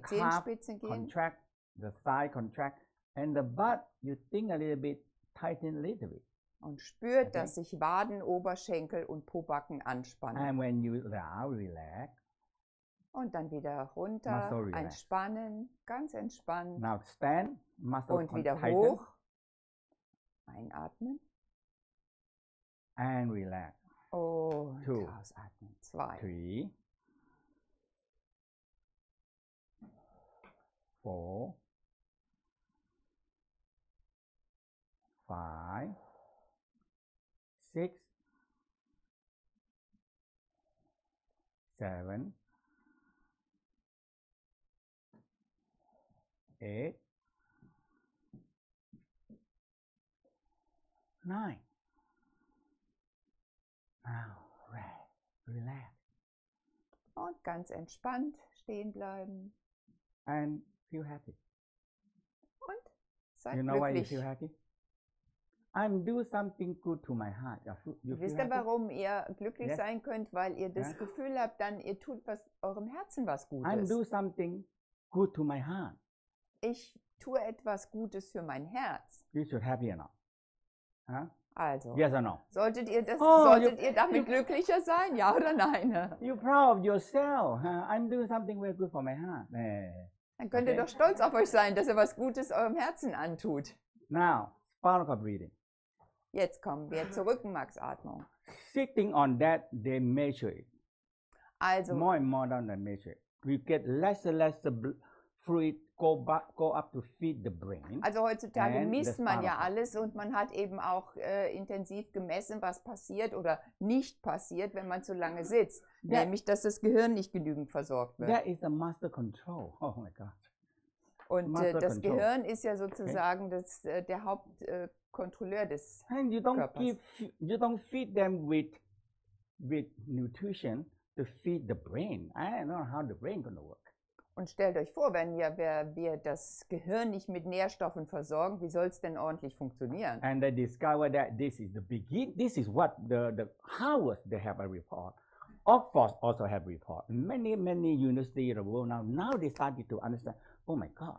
Zehenspitzen gehen contract, the thigh contract, and the butt, you think a little bit, tighten a little bit. und spürt, Okay. dass sich Waden, Oberschenkel und Pobacken anspannen. And when you now relax, Und dann wieder runter, Muscle relax. entspannen, ganz entspannt. now stand, muscle Und wieder tighten, hoch. Einatmen. and relax. Und 2, ausatmen. 2, 3, 4, 5, 6, 7, 8, 9. Now, relax Und ganz entspannt stehen bleiben. and feel happy. Und seid You know why you glücklich. feel happy? I'm do something good to my heart. You feel Wisst ihr, happy? warum ihr glücklich Yes. sein könnt? Weil ihr das Ja. Gefühl habt, dann ihr tut eurem Herzen was I'm Gutes. do something good to my heart. Ich tue etwas Gutes für mein Herz. You should happy or not? Huh? Also, Yes or no? solltet ihr Oh, ihr damit glücklicher sein? Ja oder nein? You're proud of yourself. Huh? I'm doing something very good for my heart. Dann könnt ihr Okay. doch stolz auf euch sein, dass ihr was Gutes eurem Herzen antut. Now, sparkle breathing. Jetzt kommen wir zur Rückenmarksatmung. Sitting on that, they measure it. Also, More and more down they measure it. We get less and less fluid go up to feed the brain. also heutzutage And the misst man ja spinal cord. alles und man hat eben auch intensiv gemessen, was passiert oder nicht passiert, wenn man zu lange sitzt. Ja. Nämlich, dass das Gehirn nicht genügend versorgt wird. That is the master control. Oh my God. Und Master das control. Gehirn ist ja sozusagen der Hauptkontrolleur des. And you don't feed them with nutrition to feed the brain. I don't know how the brain gonna work. Und stellt euch vor, wenn wir das Gehirn nicht mit Nährstoffen versorgen, wie soll es denn ordentlich funktionieren? And they discover that this is the begin. This is what the Harvard they have a report. Oxford also have report. Many universities in the world now they started to understand. Oh my God,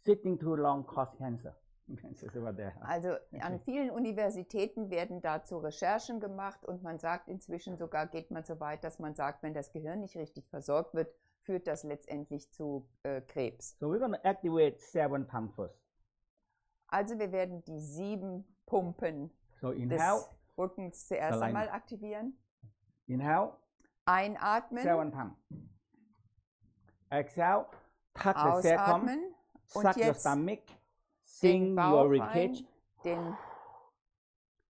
sitting too long cause cancer. This is what they have. Also an vielen Universitäten werden dazu Recherchen gemacht und man sagt inzwischen sogar, geht man so weit, dass man sagt, wenn das Gehirn nicht richtig versorgt wird, führt das letztendlich zu Krebs. So we're going to activate 7 pumps first. Also wir werden die 7 Pumpen So des inhale, Rückens zuerst Alleine. einmal aktivieren. inhale, Einatmen, 7 pumps. Exhale, tuck the second, ausatmen und suck your jetzt stomach, den sing your Bauch rein, ribcage. den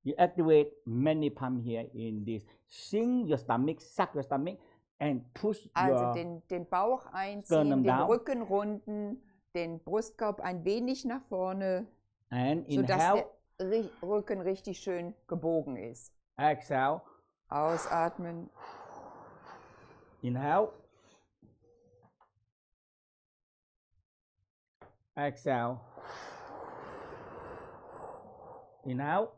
You activate many pumps here in this. Sing your stomach, suck your stomach, and push Also your den Bauch einziehen, Sternum den down. Rücken runden, den Brustkorb ein wenig nach vorne And sodass inhale, der Rücken richtig schön gebogen ist. exhale, Ausatmen, inhale, exhale, inhale,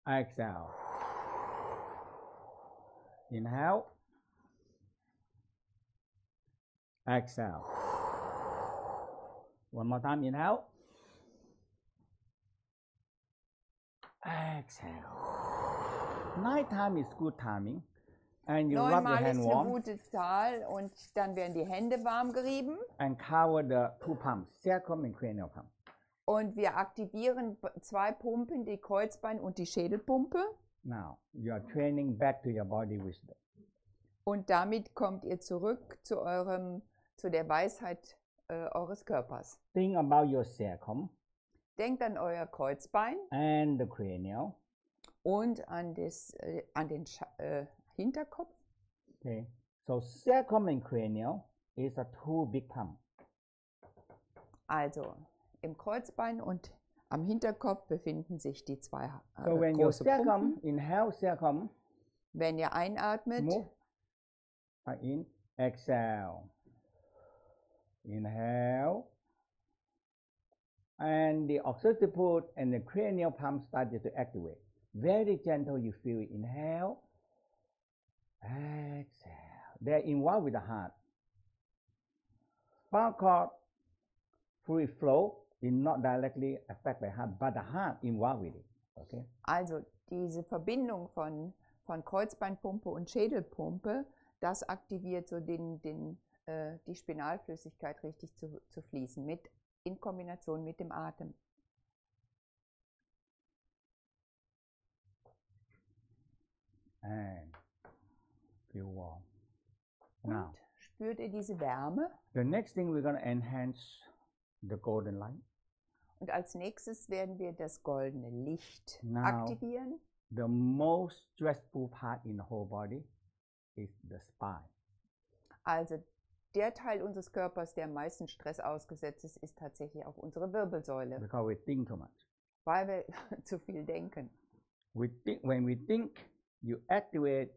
exhale, inhale, exhale. One more time, inhale, exhale. Night time is good timing. And you rub your Neunmal hand ist eine warm gute Zahl und dann werden die Hände warm gerieben. and cover the two pumps, sacrum and cranial pump. Und wir aktivieren zwei Pumpen, die Kreuzbein und die Schädelpumpe. Now, you are training back to your body wisdom. Und damit kommt ihr zurück zu der Weisheit eures Körpers. Think about your sacrum Denkt an euer Kreuzbein and the cranial. und an den Hinterkopf. Okay, so sacrum and cranial is a two big pump. Also im Kreuzbein und am Hinterkopf befinden sich die zwei So when your große sacrum, Pumpen. inhale sacrum, Wenn ihr einatmet, move, in, exhale, inhale, and the occiput and the cranial pump started to activate. Very gentle, you feel it. Inhale, exhale. They're involved with the heart. Spinal cord fluid flow is not directly affected by heart, but the heart involved with it. Okay. also diese Verbindung von Kreuzbeinpumpe und Schädelpumpe, das aktiviert so die Spinalflüssigkeit richtig zu fließen, in Kombination mit dem Atem. And feel warm. Und Now, spürt ihr diese Wärme? the next thing we're going to enhance the golden light. Und als nächstes werden wir das goldene Licht Now, aktivieren. the most stressful part in the whole body is the spine. Also der Teil unseres Körpers, der am meisten Stress ausgesetzt ist, ist tatsächlich auch unsere Wirbelsäule, Because we think too much. weil wir zu viel denken. When we think, you activate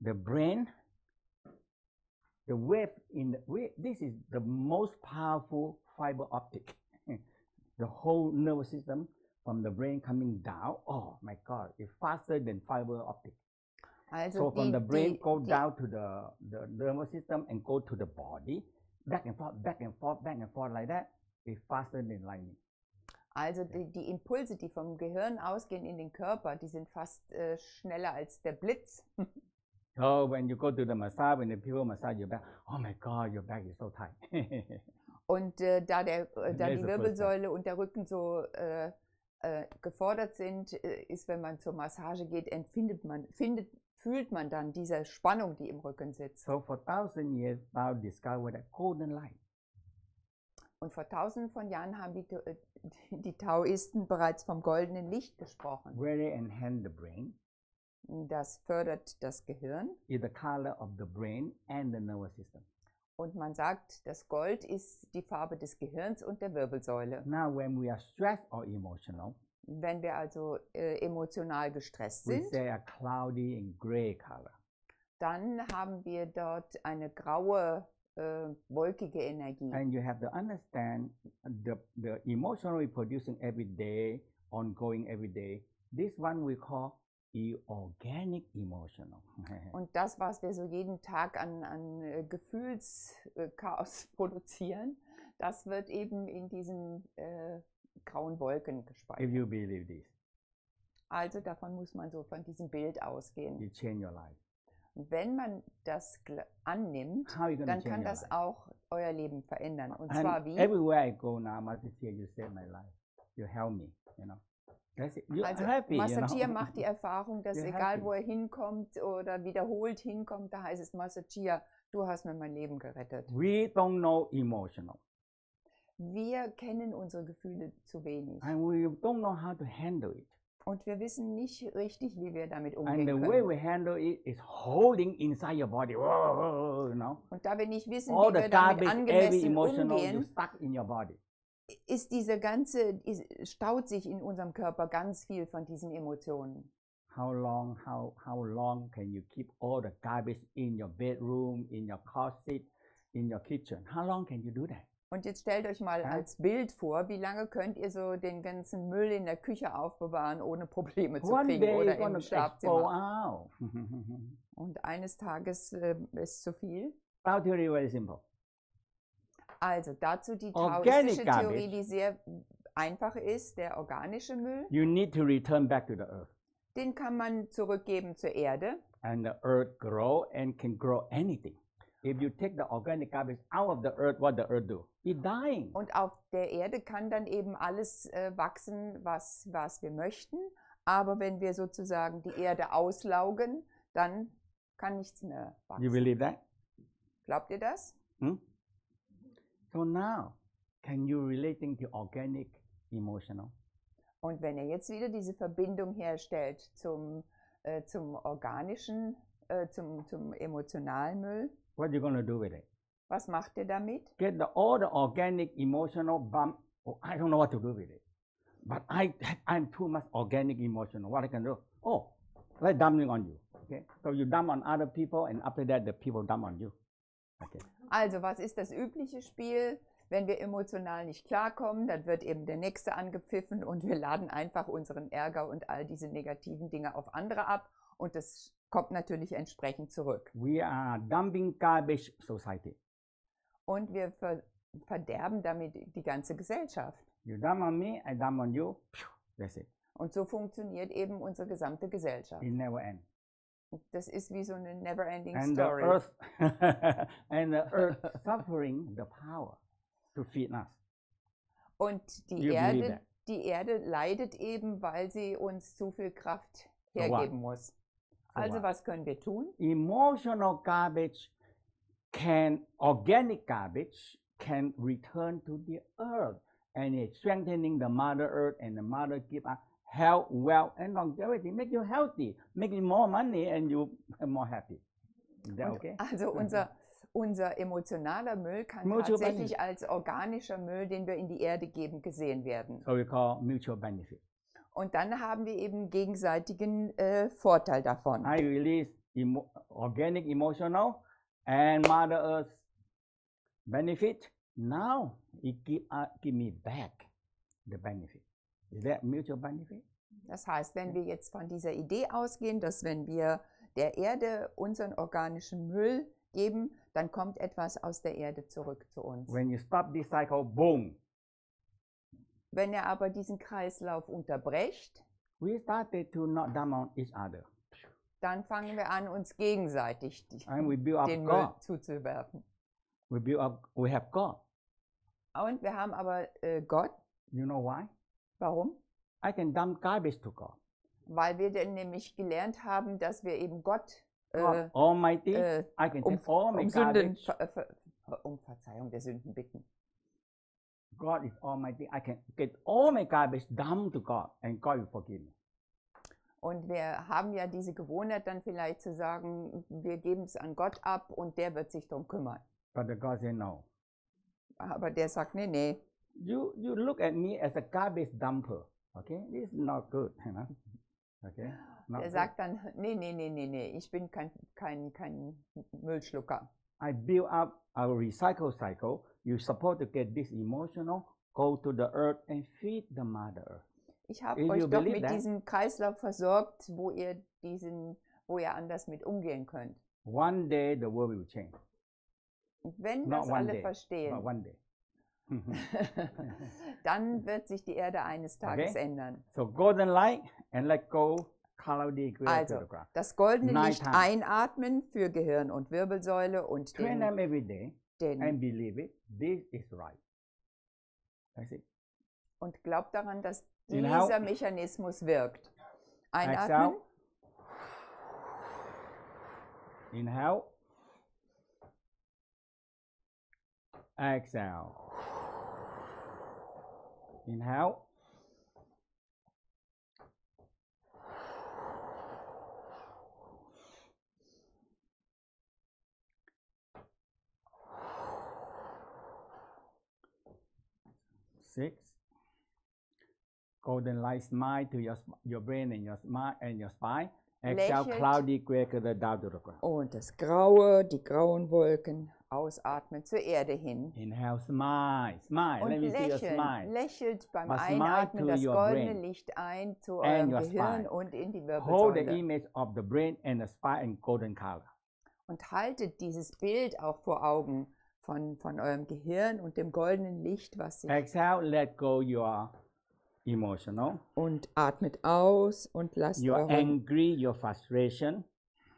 the brain. The wave this is the most powerful fiber optic. The whole nervous system from the brain coming down. Oh my God, it's faster than fiber optic. Also So from the brain go down to the nervous system and go to the body, back and forth, back and forth, back and forth like that. It's faster than lightning. Also die Impulse, die vom Gehirn ausgehen in den Körper, die sind fast schneller als der Blitz. So when you go to the massage, when the people massage your back, oh my God, your back is so tight. Und da die Wirbelsäule und der Rücken so gefordert sind, ist, wenn man zur Massage geht, fühlt man dann diese Spannung, die im Rücken sitzt. So for 1000 years, Tao discovered a golden light. Und vor tausenden von Jahren haben die Taoisten bereits vom goldenen Licht gesprochen. Where they enhance the brain. Das fördert das Gehirn. Is the color of the brain and the nervous system. Und man sagt, das Gold ist die Farbe des Gehirns und der Wirbelsäule. Now when we are stressed or emotional, wenn wir also emotional gestresst we sind, say a cloudy and gray color. Dann haben wir dort eine graue, wolkige Energie. And you have to understand the emotional we producing every day, ongoing every day. This one we call organic emotional. Und das, was wir so jeden Tag an Gefühlschaos produzieren, das wird eben in diesen grauen Wolken gespeichert. If you believe this, also davon muss man so von diesem Bild ausgehen. you change your life. Wenn man das annimmt, dann kann das auch euer Leben verändern. Und zwar wie? Everywhere I go now, Mantak Chia, you save my life. You help me, you know. Also Mantak Chia macht die Erfahrung, dass egal wo er hinkommt oder wiederholt hinkommt, da heißt es, Mantak Chia, du hast mir mein Leben gerettet. We don't know emotional. Wir kennen unsere Gefühle zu wenig. And we don't know how to handle it. Und wir wissen nicht richtig, wie wir damit And umgehen the way können. we handle it is holding inside your body. Whoa, you know? Und da wir nicht wissen, All wie the wir damit garbage, every angemessen emotional, you umgehen, stuck in your body. staut sich in unserem Körper ganz viel von diesen Emotionen. How long can you keep all the garbage in your bedroom, in your closet, in your kitchen? How long can you do that? Und jetzt stellt euch mal als Bild vor, wie lange könnt ihr so den ganzen Müll in der Küche aufbewahren, ohne Probleme zu One kriegen day oder it's going im to Schlafzimmer. out. Und eines Tages ist zu viel. Tao theory very simple. Also dazu die Organic taoistische garbage. Theorie, die sehr einfach ist, der organische Müll. You need to return back to the earth. Den kann man zurückgeben zur Erde. And the earth grow and can grow anything. If you take the organic garbage out of the earth, what the earth do? It dying. Und auf der Erde kann dann eben alles wachsen, was wir möchten. Aber wenn wir sozusagen die Erde auslaugen, dann kann nichts mehr wachsen. You believe that? Glaubt ihr das? So now, can you relating to organic, emotional? Und wenn ihr jetzt wieder diese Verbindung herstellt zum organischen, zum emotionalen Müll, What are you going to do with it? was macht ihr damit? Get all the organic, emotional bump. Oh, I don't know what to do with it. But I'm too much organic, emotional. What I can do? Oh, like dumping on you. Okay, so you dump on other people, and after that, the people dump on you. Okay. Also, was ist das übliche Spiel? Wenn wir emotional nicht klarkommen, dann wird eben der Nächste angepfiffen und wir laden einfach unseren Ärger und all diese negativen Dinge auf andere ab und das kommt natürlich entsprechend zurück. We are dumping garbage society. Und wir verderben damit die ganze Gesellschaft. You dump on me, I dump on you. That's it. Und so funktioniert eben unsere gesamte Gesellschaft. It never ends. Das ist wie so eine never-ending And story. the earth suffering the power to feed us. Und die Erde leidet eben, weil sie uns zu viel Kraft hergeben muss. Also was können wir tun? Emotional garbage organic garbage can return to the earth, and it's strengthening the Mother Earth, and the Mother give us health, wealth, and longevity. Make you healthy, make you more money, and you are more happy. Is that okay? Also unser emotionaler Müll kann tatsächlich als organischer Müll, den wir in die Erde geben, gesehen werden. So we call mutual benefit. Und dann haben wir eben gegenseitigen Vorteil davon. I release organic, emotional, and Mother Earth benefit. Now it give me back the benefit. Is that mutual benefit? Das heißt, wenn wir jetzt von dieser Idee ausgehen, dass wenn wir der Erde unseren organischen Müll geben, dann kommt etwas aus der Erde zurück zu uns. When you stop this cycle, boom. Wenn ihr aber diesen Kreislauf unterbrecht, we started to not dump on each other. Dann fangen wir an, uns gegenseitig And we build up den God. Müll zuzuwerfen. We have God. Und wir haben aber Gott. You know why? Warum? I can dump garbage to God. Weil wir denn nämlich gelernt haben, dass wir eben Gott Almighty, I can take all my garbage. Um Verzeihung der Sünden bitten. God is Almighty. I can get all my garbage dumped to God, and God will forgive me. Und wir haben ja diese Gewohnheit, dann vielleicht zu sagen, wir geben es an Gott ab und der wird sich darum kümmern. But the God said no. Aber der sagt, nee. You look at me as a garbage dumper. Okay, this is not good, you know. Okay. Der sagt dann, nee, ich bin kein Müllschlucker. I build up our recycle cycle. You're supposed to get this emotional, go to the earth and feed the Mother Earth. Ich habe euch doch mit diesem Kreislauf versorgt, wo ihr anders mit umgehen könnt. One day the world will change. Und wenn das alle verstehen, dann wird sich die Erde eines Tages ändern. So golden light and let go. Also das goldene Licht einatmen für Gehirn und Wirbelsäule und train them every day and believe it. This is right. That's it. Und glaubt daran, dass dieser Mechanismus wirkt. Einatmen. Inhale. Exhale. Inhale. 6. Golden light smile to your brain and your spine. Exhale, Lächelt. cloudy gray color down to the ground. Und das Graue, die grauen Wolken, ausatmen zur Erde hin. Inhale, smile, smile. Und Let me see your smile. lächelt beim But smile Einatmen to das your goldene brain Licht ein zu and eurem your Gehirn spine. und in die Hold the Wirbelsäule. image of the brain and the spine in golden color. Und haltet dieses Bild auch vor Augen von eurem Gehirn und dem goldenen Licht, was sich... Exhale, let go your emotional, Und atmet aus und lasst your angry, your frustration.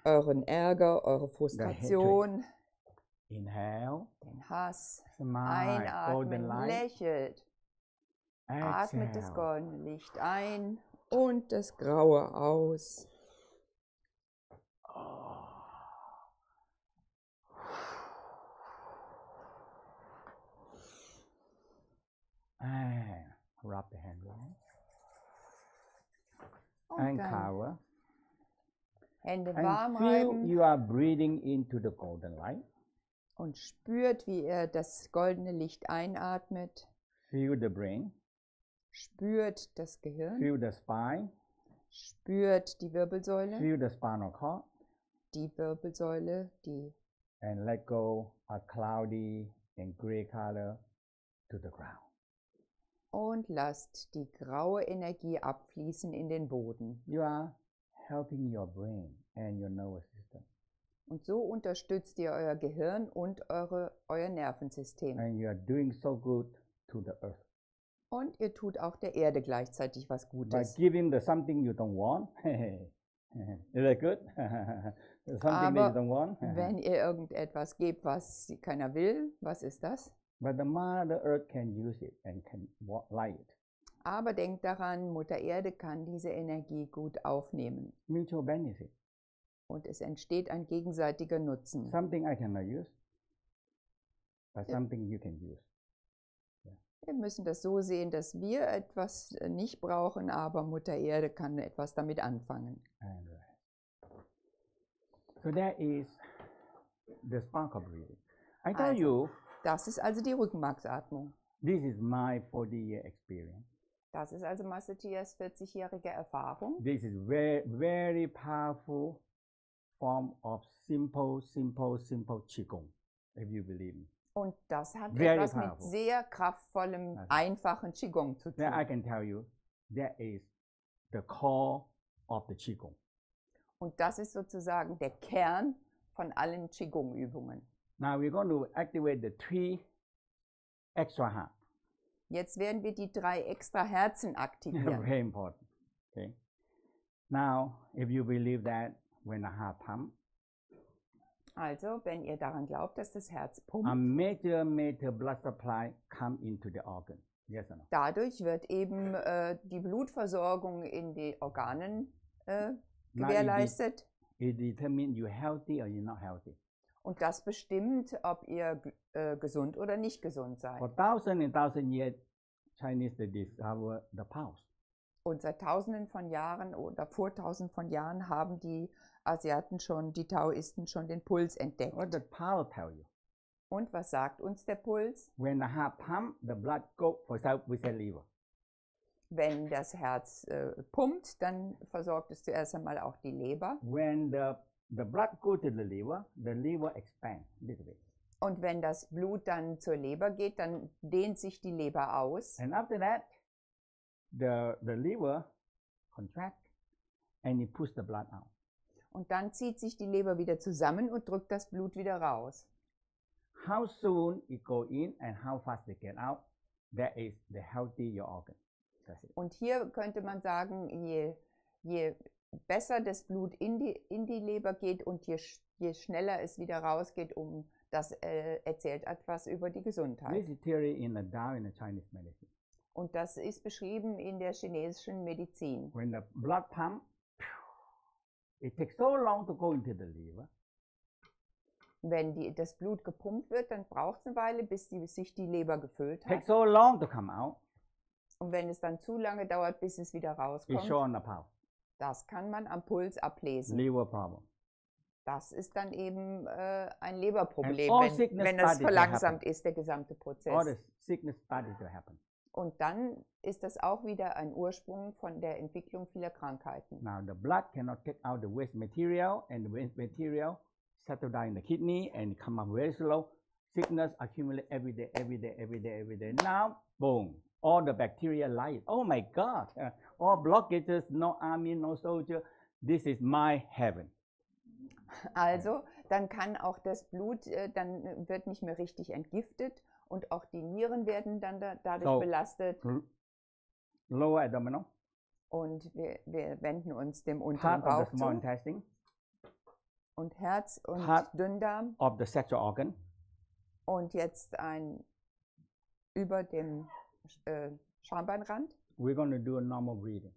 euren Ärger, eure Frustration, Inhale, den Hass, smile, golden einatmen, light. lächelt. Atmet das Exhale. goldene Licht ein und das Graue aus. And rub the hand around. Und And dann cover. Hände And warm feel reiben you are breathing into the golden light. und spürt, wie ihr das goldene Licht einatmet. Feel the brain. Spürt das Gehirn, Feel the spine. spürt die Wirbelsäule, Feel the spinal cord. die Wirbelsäule, die And let go a cloudy and gray color to the ground. und lasst die graue Energie abfließen in den Boden. You are helping your brain and your nervous system. Und so unterstützt ihr euer Gehirn und euer Nervensystem. And you are doing so good to the earth. Und ihr tut auch der Erde gleichzeitig was By Gutes. giving the something you don't want. Is that good? Something that you Aber don't want. wenn ihr irgendetwas gebt, was keiner will, was ist das? But the Mother Earth can use it and can like it. Aber denkt daran, Mutter Erde kann diese Energie gut aufnehmen. Mutual benefit. Und es entsteht ein gegenseitiger Nutzen. Something I cannot use, but something you can use. Wir müssen das so sehen, dass wir etwas nicht brauchen, aber Mutter Erde kann etwas damit anfangen. And so that is the spark of breathing. I tell Also, you, das ist also die Rückenmarksatmung. this is my 40-year experience. Das ist also Master Chias 40-jährige Erfahrung. This is very, very powerful form of simple Qigong, if you believe me. Und das hat Very etwas mit powerful. sehr kraftvollem, Also. einfachen Qigong zu Then I tun. can tell you, that is the core of the Qigong. Und das ist sozusagen der Kern von allen Qigong-Übungen. Now we're going to activate the 3 extra heart. Jetzt werden wir die 3 extra Herzen aktivieren. Very important. Okay. Now, if you believe that when the heart pump, Also, wenn ihr daran glaubt, dass das Herz a pumpt, major blood supply come into the organ. Yes or no? dadurch wird eben die Blutversorgung in die Organen Now gewährleistet. it determines you're healthy or you're not healthy. Und das bestimmt, ob ihr gesund oder nicht gesund seid. For thousands and thousands years, Chinese they discover the pulse. Und seit Tausenden von Jahren oder vor Tausenden von Jahren haben die Asiaten schon, die Taoisten schon den Puls entdeckt. What does pulse tell you? Und was sagt uns der Puls? When the heart pump, the blood go, for example, with the liver. Wenn das Herz pumpt, dann versorgt es zuerst einmal auch die Leber. When the blood go to the liver expands a little bit. Und wenn das Blut dann zur Leber geht, dann dehnt sich die Leber aus. And after that, the liver contract and it pushes the blood out. Und dann zieht sich die Leber wieder zusammen und drückt das Blut wieder raus. How soon it go in and how fast it get out, that is the healthy your organ. That's it. Und hier könnte man sagen, je besser das Blut in die Leber geht und je schneller es wieder rausgeht, das erzählt etwas über die Gesundheit. This is theory in the Tao in the Chinese medicine. Und das ist beschrieben in der chinesischen Medizin. When the blood pump, it takes so long to go into the liver. Wenn das Blut gepumpt wird, dann braucht es eine Weile, bis sich die Leber gefüllt Takes hat. so long to come out. Und wenn es dann zu lange dauert, bis es wieder It's rauskommt, shown the pulse. das kann man am Puls ablesen. Liver problem. Das ist dann eben ein Leberproblem, And all sickness wenn das started to verlangsamt ist, der gesamte All Prozess. the sickness started to happen. Und dann ist das auch wieder ein Ursprung von der Entwicklung vieler Krankheiten. Now the blood cannot take out the waste material, and the waste material settle down in the kidney and come up very slow. Sickness accumulate every day, every day, every day, every day. Now, boom, all the bacteria lie. Oh my God, all blockages, no army, no soldier. This is my heaven. Also, dann kann auch das Blut, dann wird nicht mehr richtig entgiftet und auch die Nieren werden dann dadurch belastet. Lower abdominal. Und wir wenden uns dem unteren Part of Bauch the small zu. intestine. Und Herz und Part Dünndarm. Of the sexual organ. Und jetzt über dem Schambeinrand. We're going to do a normal breathing.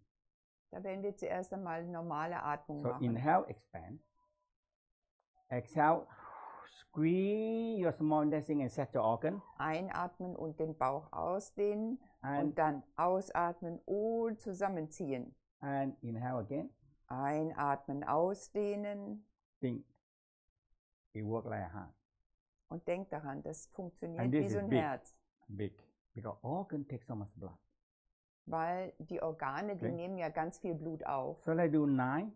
Da werden wir zuerst einmal normale Atmung So machen. inhale, expand. Exhale, squeeze your small intestine and sexual organ. Einatmen und den Bauch ausdehnen. And Und dann ausatmen und zusammenziehen. And inhale again. Einatmen, ausdehnen. Think it works like a heart. Und denkt daran, das funktioniert And wie this so is ein big. Herz. Big. Because organ takes so much blood. Weil die Organe, die Okay. nehmen ja ganz viel Blut auf. So let's do 9.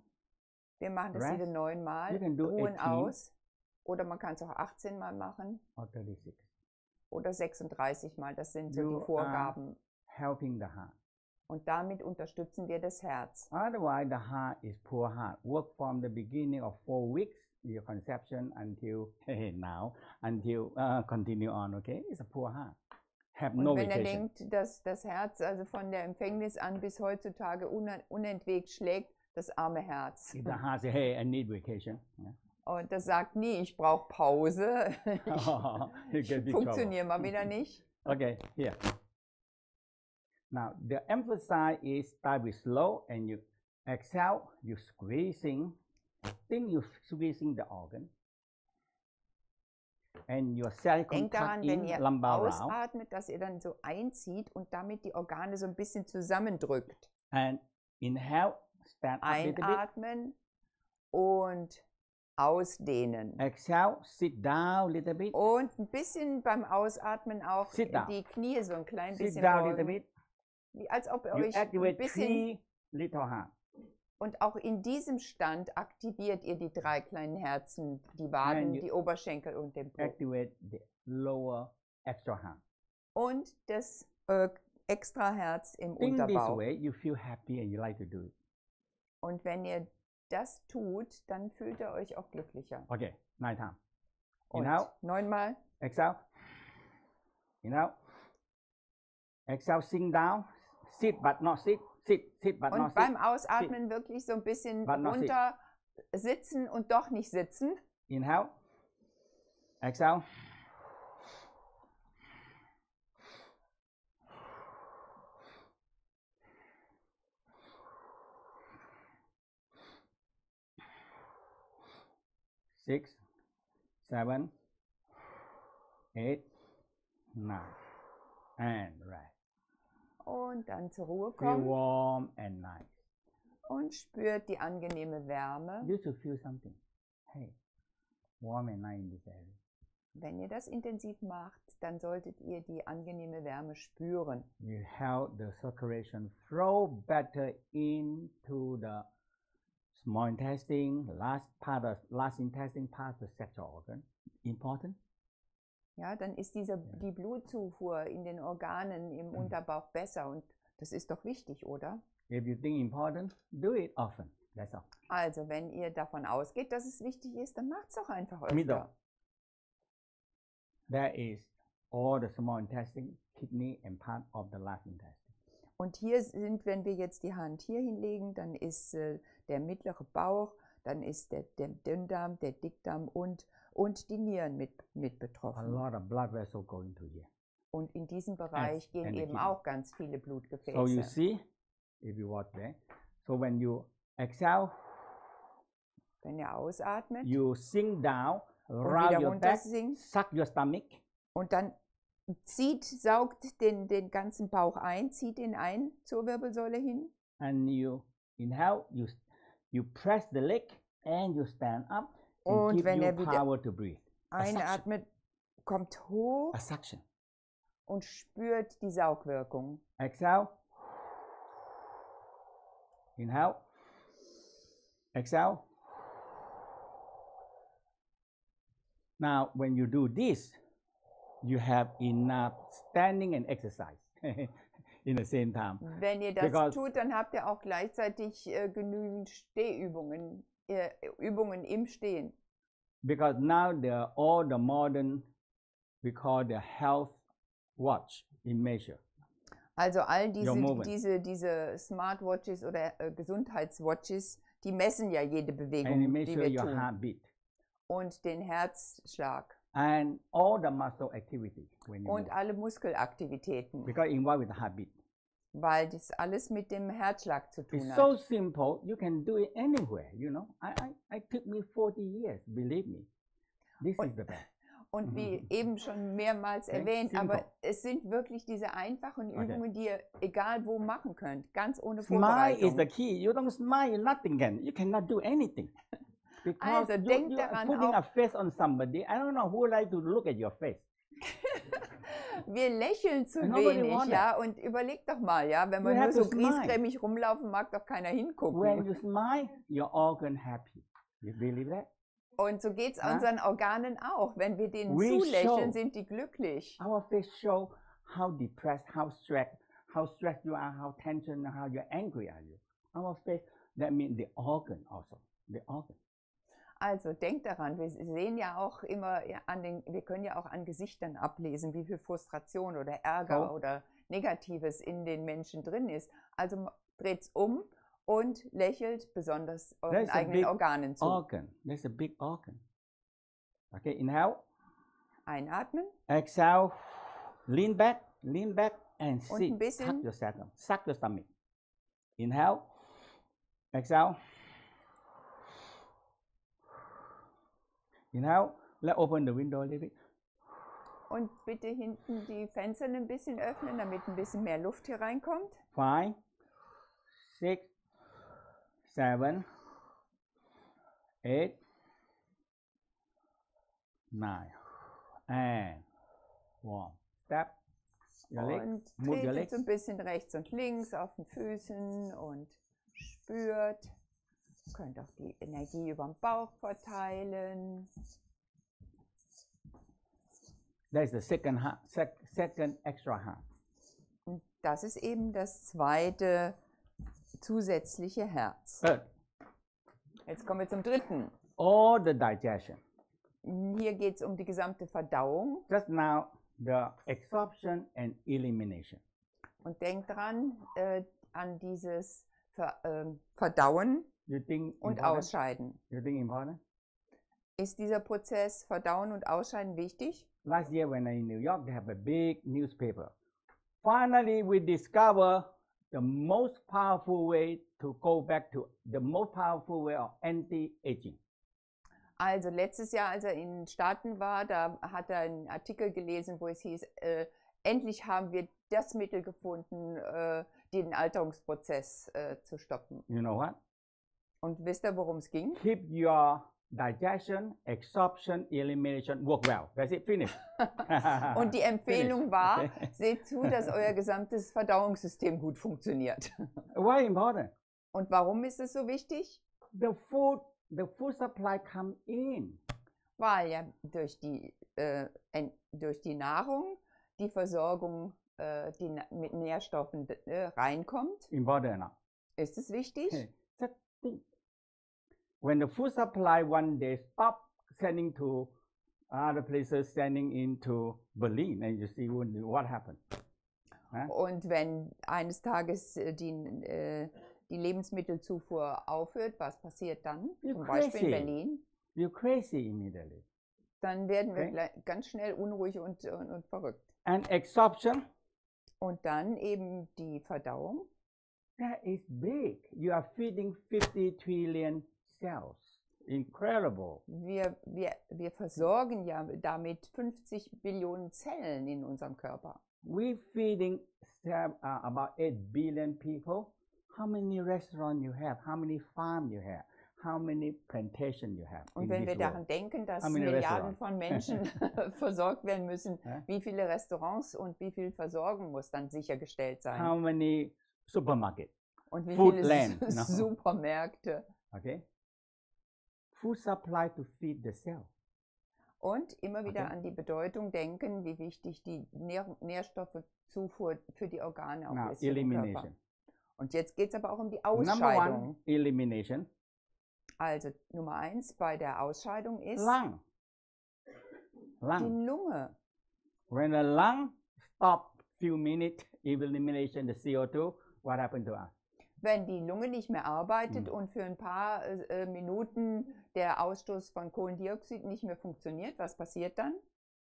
Wir machen das Rest. jede 9 Mal, You can do ruhen 18. aus. Oder man kann es auch 18 Mal machen. Or 36. Oder 36 Mal, das sind so You die Vorgaben. Helping the heart. Und damit unterstützen wir das Herz. Otherwise, the heart is poor heart. Work from the beginning of 4 weeks, your conception until now, until continue on. Okay, it's a poor heart. Have Und no wenn er vacation. denkt, dass das Herz also von der Empfängnis an bis heutzutage unentwegt schlägt, das arme Herz. If the heart say, "Hey, I need vacation," yeah. Und das sagt nie, ich brauche Pause. You Ich get big funktioniere mal wieder nicht. Okay, here. Now the emphasis is start with slow, and you exhale. You squeezing. Think you squeezing the organ. And your cell Denkt daran, contact wenn in ihr lumbar round. ausatmet, dass ihr dann so einzieht und damit die Organe so ein bisschen zusammendrückt. And inhale, stand up a little bit. Einatmen und ausdehnen. Exhale, sit down a little bit. Und ein bisschen beim Ausatmen auch Sit down. die Knie so ein klein Sit bisschen down a little beugen. bit. Wie als ob ihr You euch ein activate bisschen... 3 little heart. Und auch in diesem Stand aktiviert ihr die 3 kleinen Herzen, die Waden, And you die Oberschenkel und den Po. Activate the lower extra heart. Und das extra Herz im In this Unterbauch. way, you feel happy and you like to do it. Und wenn ihr das tut, dann fühlt ihr euch auch glücklicher. Okay, 9 times. Und Inhale, 9 Mal. exhale. Inhale. Exhale, sink down. Sit but not sit. Sit but not Und sit. beim Ausatmen wirklich so ein bisschen But not sit. runter sitzen und doch nicht sitzen. Inhale. Exhale. Six, 7, 8, 9, and rest. Und dann zur Ruhe Feel kommen warm and nice. und spürt die angenehme Wärme. You should feel something. Hey, warm and nice in this area. Wenn ihr das intensiv macht, dann solltet ihr die angenehme Wärme spüren. You help the circulation flow better into the small intestine, last intestine part, the sexual organ. Important. Ja, dann ist die Blutzufuhr in den Organen im Unterbauch besser und das ist doch wichtig, oder? If you think important, do it often. That's all. Also, wenn ihr davon ausgeht, dass es wichtig ist, dann macht es doch einfach Middle. öfter. That is all the small intestine, kidney, and part of the large intestine. Und hier sind, wenn wir jetzt die Hand hier hinlegen, dann ist der mittlere Bauch, dann ist der Dünndarm, der Dickdarm und die Nieren mit A betroffen. lot of blood vessels go into here. Und in diesem Bereich gehen and the eben kidney. auch ganz viele Blutgefäße. So you see, if you watch there, so when you exhale, Wenn ihr ausatmet you sink down, und round wieder your runter back, sinkt suck your stomach, und dann saugt den ganzen Bauch ein, zieht ihn ein zur Wirbelsäule hin. and you inhale, you press the leg and you stand up and Und give wenn you er wieder power to breathe. Einatmet, kommt hoch A suction. und spürt die Saugwirkung. Exhale. Inhale. Exhale. Now, when you do this, you have enough standing and exercise in the same time. Wenn ihr das tut, dann habt ihr auch gleichzeitig genügend Stehübungen, Übungen im Stehen. Because now all the modern, we call the health watch in measure. Also all diese Smartwatches oder Gesundheitswatches, die messen ja jede Bewegung, die wir tun. Heartbeat. Und den Herzschlag. And all the muscle activity. When you und move. alle Muskelaktivitäten. Because involved with the heartbeat. Weil das alles mit dem Herzschlag zu tun It's hat. so simple, you can do it anywhere, you know. I took me 40 years, believe me. This is the best. Und wie eben schon mehrmals erwähnt, aber es sind wirklich diese einfachen Übungen, die ihr egal wo machen könnt, ganz ohne Vorbereitung. Smile is the key. You don't smile, nothing can. You cannot do anything. Because also denkt daran putting auch, a face on somebody, I don't know who like to look at your face. Wir lächeln zu wenig, ja, und überlegt doch mal, ja, wenn man nur so griesgrämig rumlaufen, mag doch keiner hingucken. When you smile, your organ happy. You believe that? Und so geht es unseren Organen auch. Wenn wir denen zulächeln, sind die glücklich. Our face show how depressed, how stressed you are, how tension, how you're angry are you. Our face, that means the organ also, the organ. Also denkt daran, wir sehen ja auch immer wir können ja auch an Gesichtern ablesen, wie viel Frustration oder Ärger oder Negatives in den Menschen drin ist. Also dreht's um und lächelt besonders euren eigenen Organen zu. That's a big organ. Okay, inhale. Einatmen. Exhale. Lean back and sit. Und ein bisschen. Suck your stomach. Inhale. Exhale. Inhale. Let's open the window a little bit. Und bitte hinten die Fenster ein bisschen öffnen, damit ein bisschen mehr Luft hier reinkommt. 5, 6, 7, 8, 9, and 1. Step. Your legs. Und Move your tretet legs. so ein bisschen rechts und links auf den Füßen und spürt. Ihr könnt auch die Energie über den Bauch verteilen. That's the second extra hand. Und das ist eben das zweite zusätzliche Herz. Third. Jetzt kommen wir zum dritten. All the digestion. Hier geht es um die gesamte Verdauung. Just now, the absorption and elimination. Und denkt dran, an dieses Verdauen und Ausscheiden. You think important? Ist dieser Prozess Verdauen und Ausscheiden wichtig? Last year when I in New York, they have a big newspaper. Finally, we discover the most powerful way to go back to the most powerful way of anti-aging. Also letztes Jahr, als er in den Staaten war, da hat er einen Artikel gelesen, wo es hieß, endlich haben wir das Mittel gefunden, den Alterungsprozess zu stoppen. You know what? Und wisst ihr, worum es ging? Keep your digestion, absorption, elimination work well. That's it, finish. Und die Empfehlung war, seht zu, dass euer gesamtes Verdauungssystem gut funktioniert. Why important? Und warum ist es so wichtig? The food supply come in. Weil ja durch die Nahrung die Versorgung mit Nährstoffen reinkommt. Important. Ist es wichtig? When the food supply one day stop sending to other places, sending into Berlin, and you see what happened. Und wenn eines Tages die Lebensmittelzufuhr aufhört, was passiert dann? Zum Beispiel in Berlin. You're crazy immediately. Dann werden wir ganz schnell unruhig und verrückt. And absorption. Und dann eben die Verdauung. That is big. You are feeding 50 trillion cells. Incredible. Wir versorgen ja damit 50 Billionen Zellen in unserem Körper. We're feeding about 8 billion people. How many restaurants you have? How many farms you have? how many plantations you have Und in wenn wir this daran world. denken, dass How many Milliarden restaurants? von Menschen versorgt werden müssen, Ja? wie viele Restaurants und wie viel Versorgung muss dann sichergestellt sein? How many supermarkets? Und wie Food viele land, no? Supermärkte? Okay. Food supply to feed the cell. Und immer wieder Okay. an die Bedeutung denken, wie wichtig die Nährstoffzufuhr für die Organe auch Now, ist. Für den Körper. elimination. Und jetzt geht es aber auch um die Number one, Ausscheidung. elimination. Also Nummer 1 bei der Ausscheidung ist Lung. die Lung. Lunge. When the lung stop few minutes elimination the CO2, what happened to us? Wenn die Lunge nicht mehr arbeitet und für ein paar Minuten der Ausstoß von Kohlendioxid nicht mehr funktioniert, was passiert dann?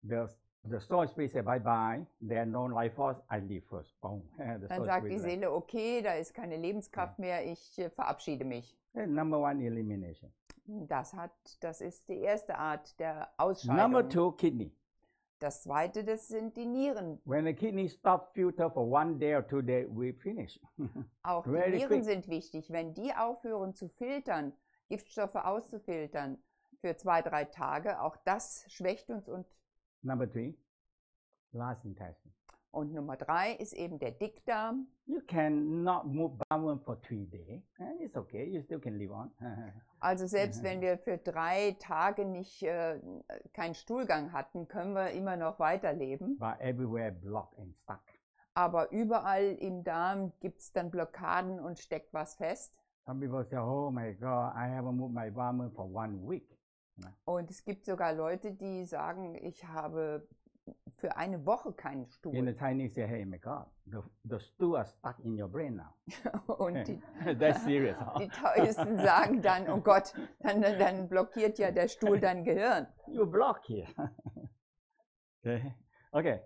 The soul spirit say bye bye. There no life force. I leave first. Boom. The Dann soul sagt die spirit Seele, okay, da ist keine Lebenskraft mehr, ich verabschiede mich. number one, elimination. Das ist die erste Art der Number Ausscheidung. two, kidney. Das zweite, das sind die Nieren. When the kidney stop filter for 1 day or 2 days, we finish. Auch die Very Nieren quick. sind wichtig. Wenn die aufhören zu filtern, Giftstoffe auszufiltern für 2, 3 Tage, auch das schwächt uns. Number three, last intestine. Und Nummer 3 ist eben der Dickdarm. You can not move bowel for 3 days. It's okay. You still can live on. Also selbst wenn wir für 3 Tage nicht keinen Stuhlgang hatten, können wir immer noch weiterleben. But everywhere blocked and stuck. Aber überall im Darm gibt es dann Blockaden und steckt was fest. Some people say, oh my God, I haven't moved my bowel for 1 week. Und es gibt sogar Leute, die sagen, ich habe für eine Woche keinen In the Stuhl. Chinese say, hey my God, the stool are stuck in your brain now. Und die, That's serious. die Taoisten sagen dann, oh Gott, dann blockiert ja der Stuhl dein Gehirn. You block here. Okay. Okay.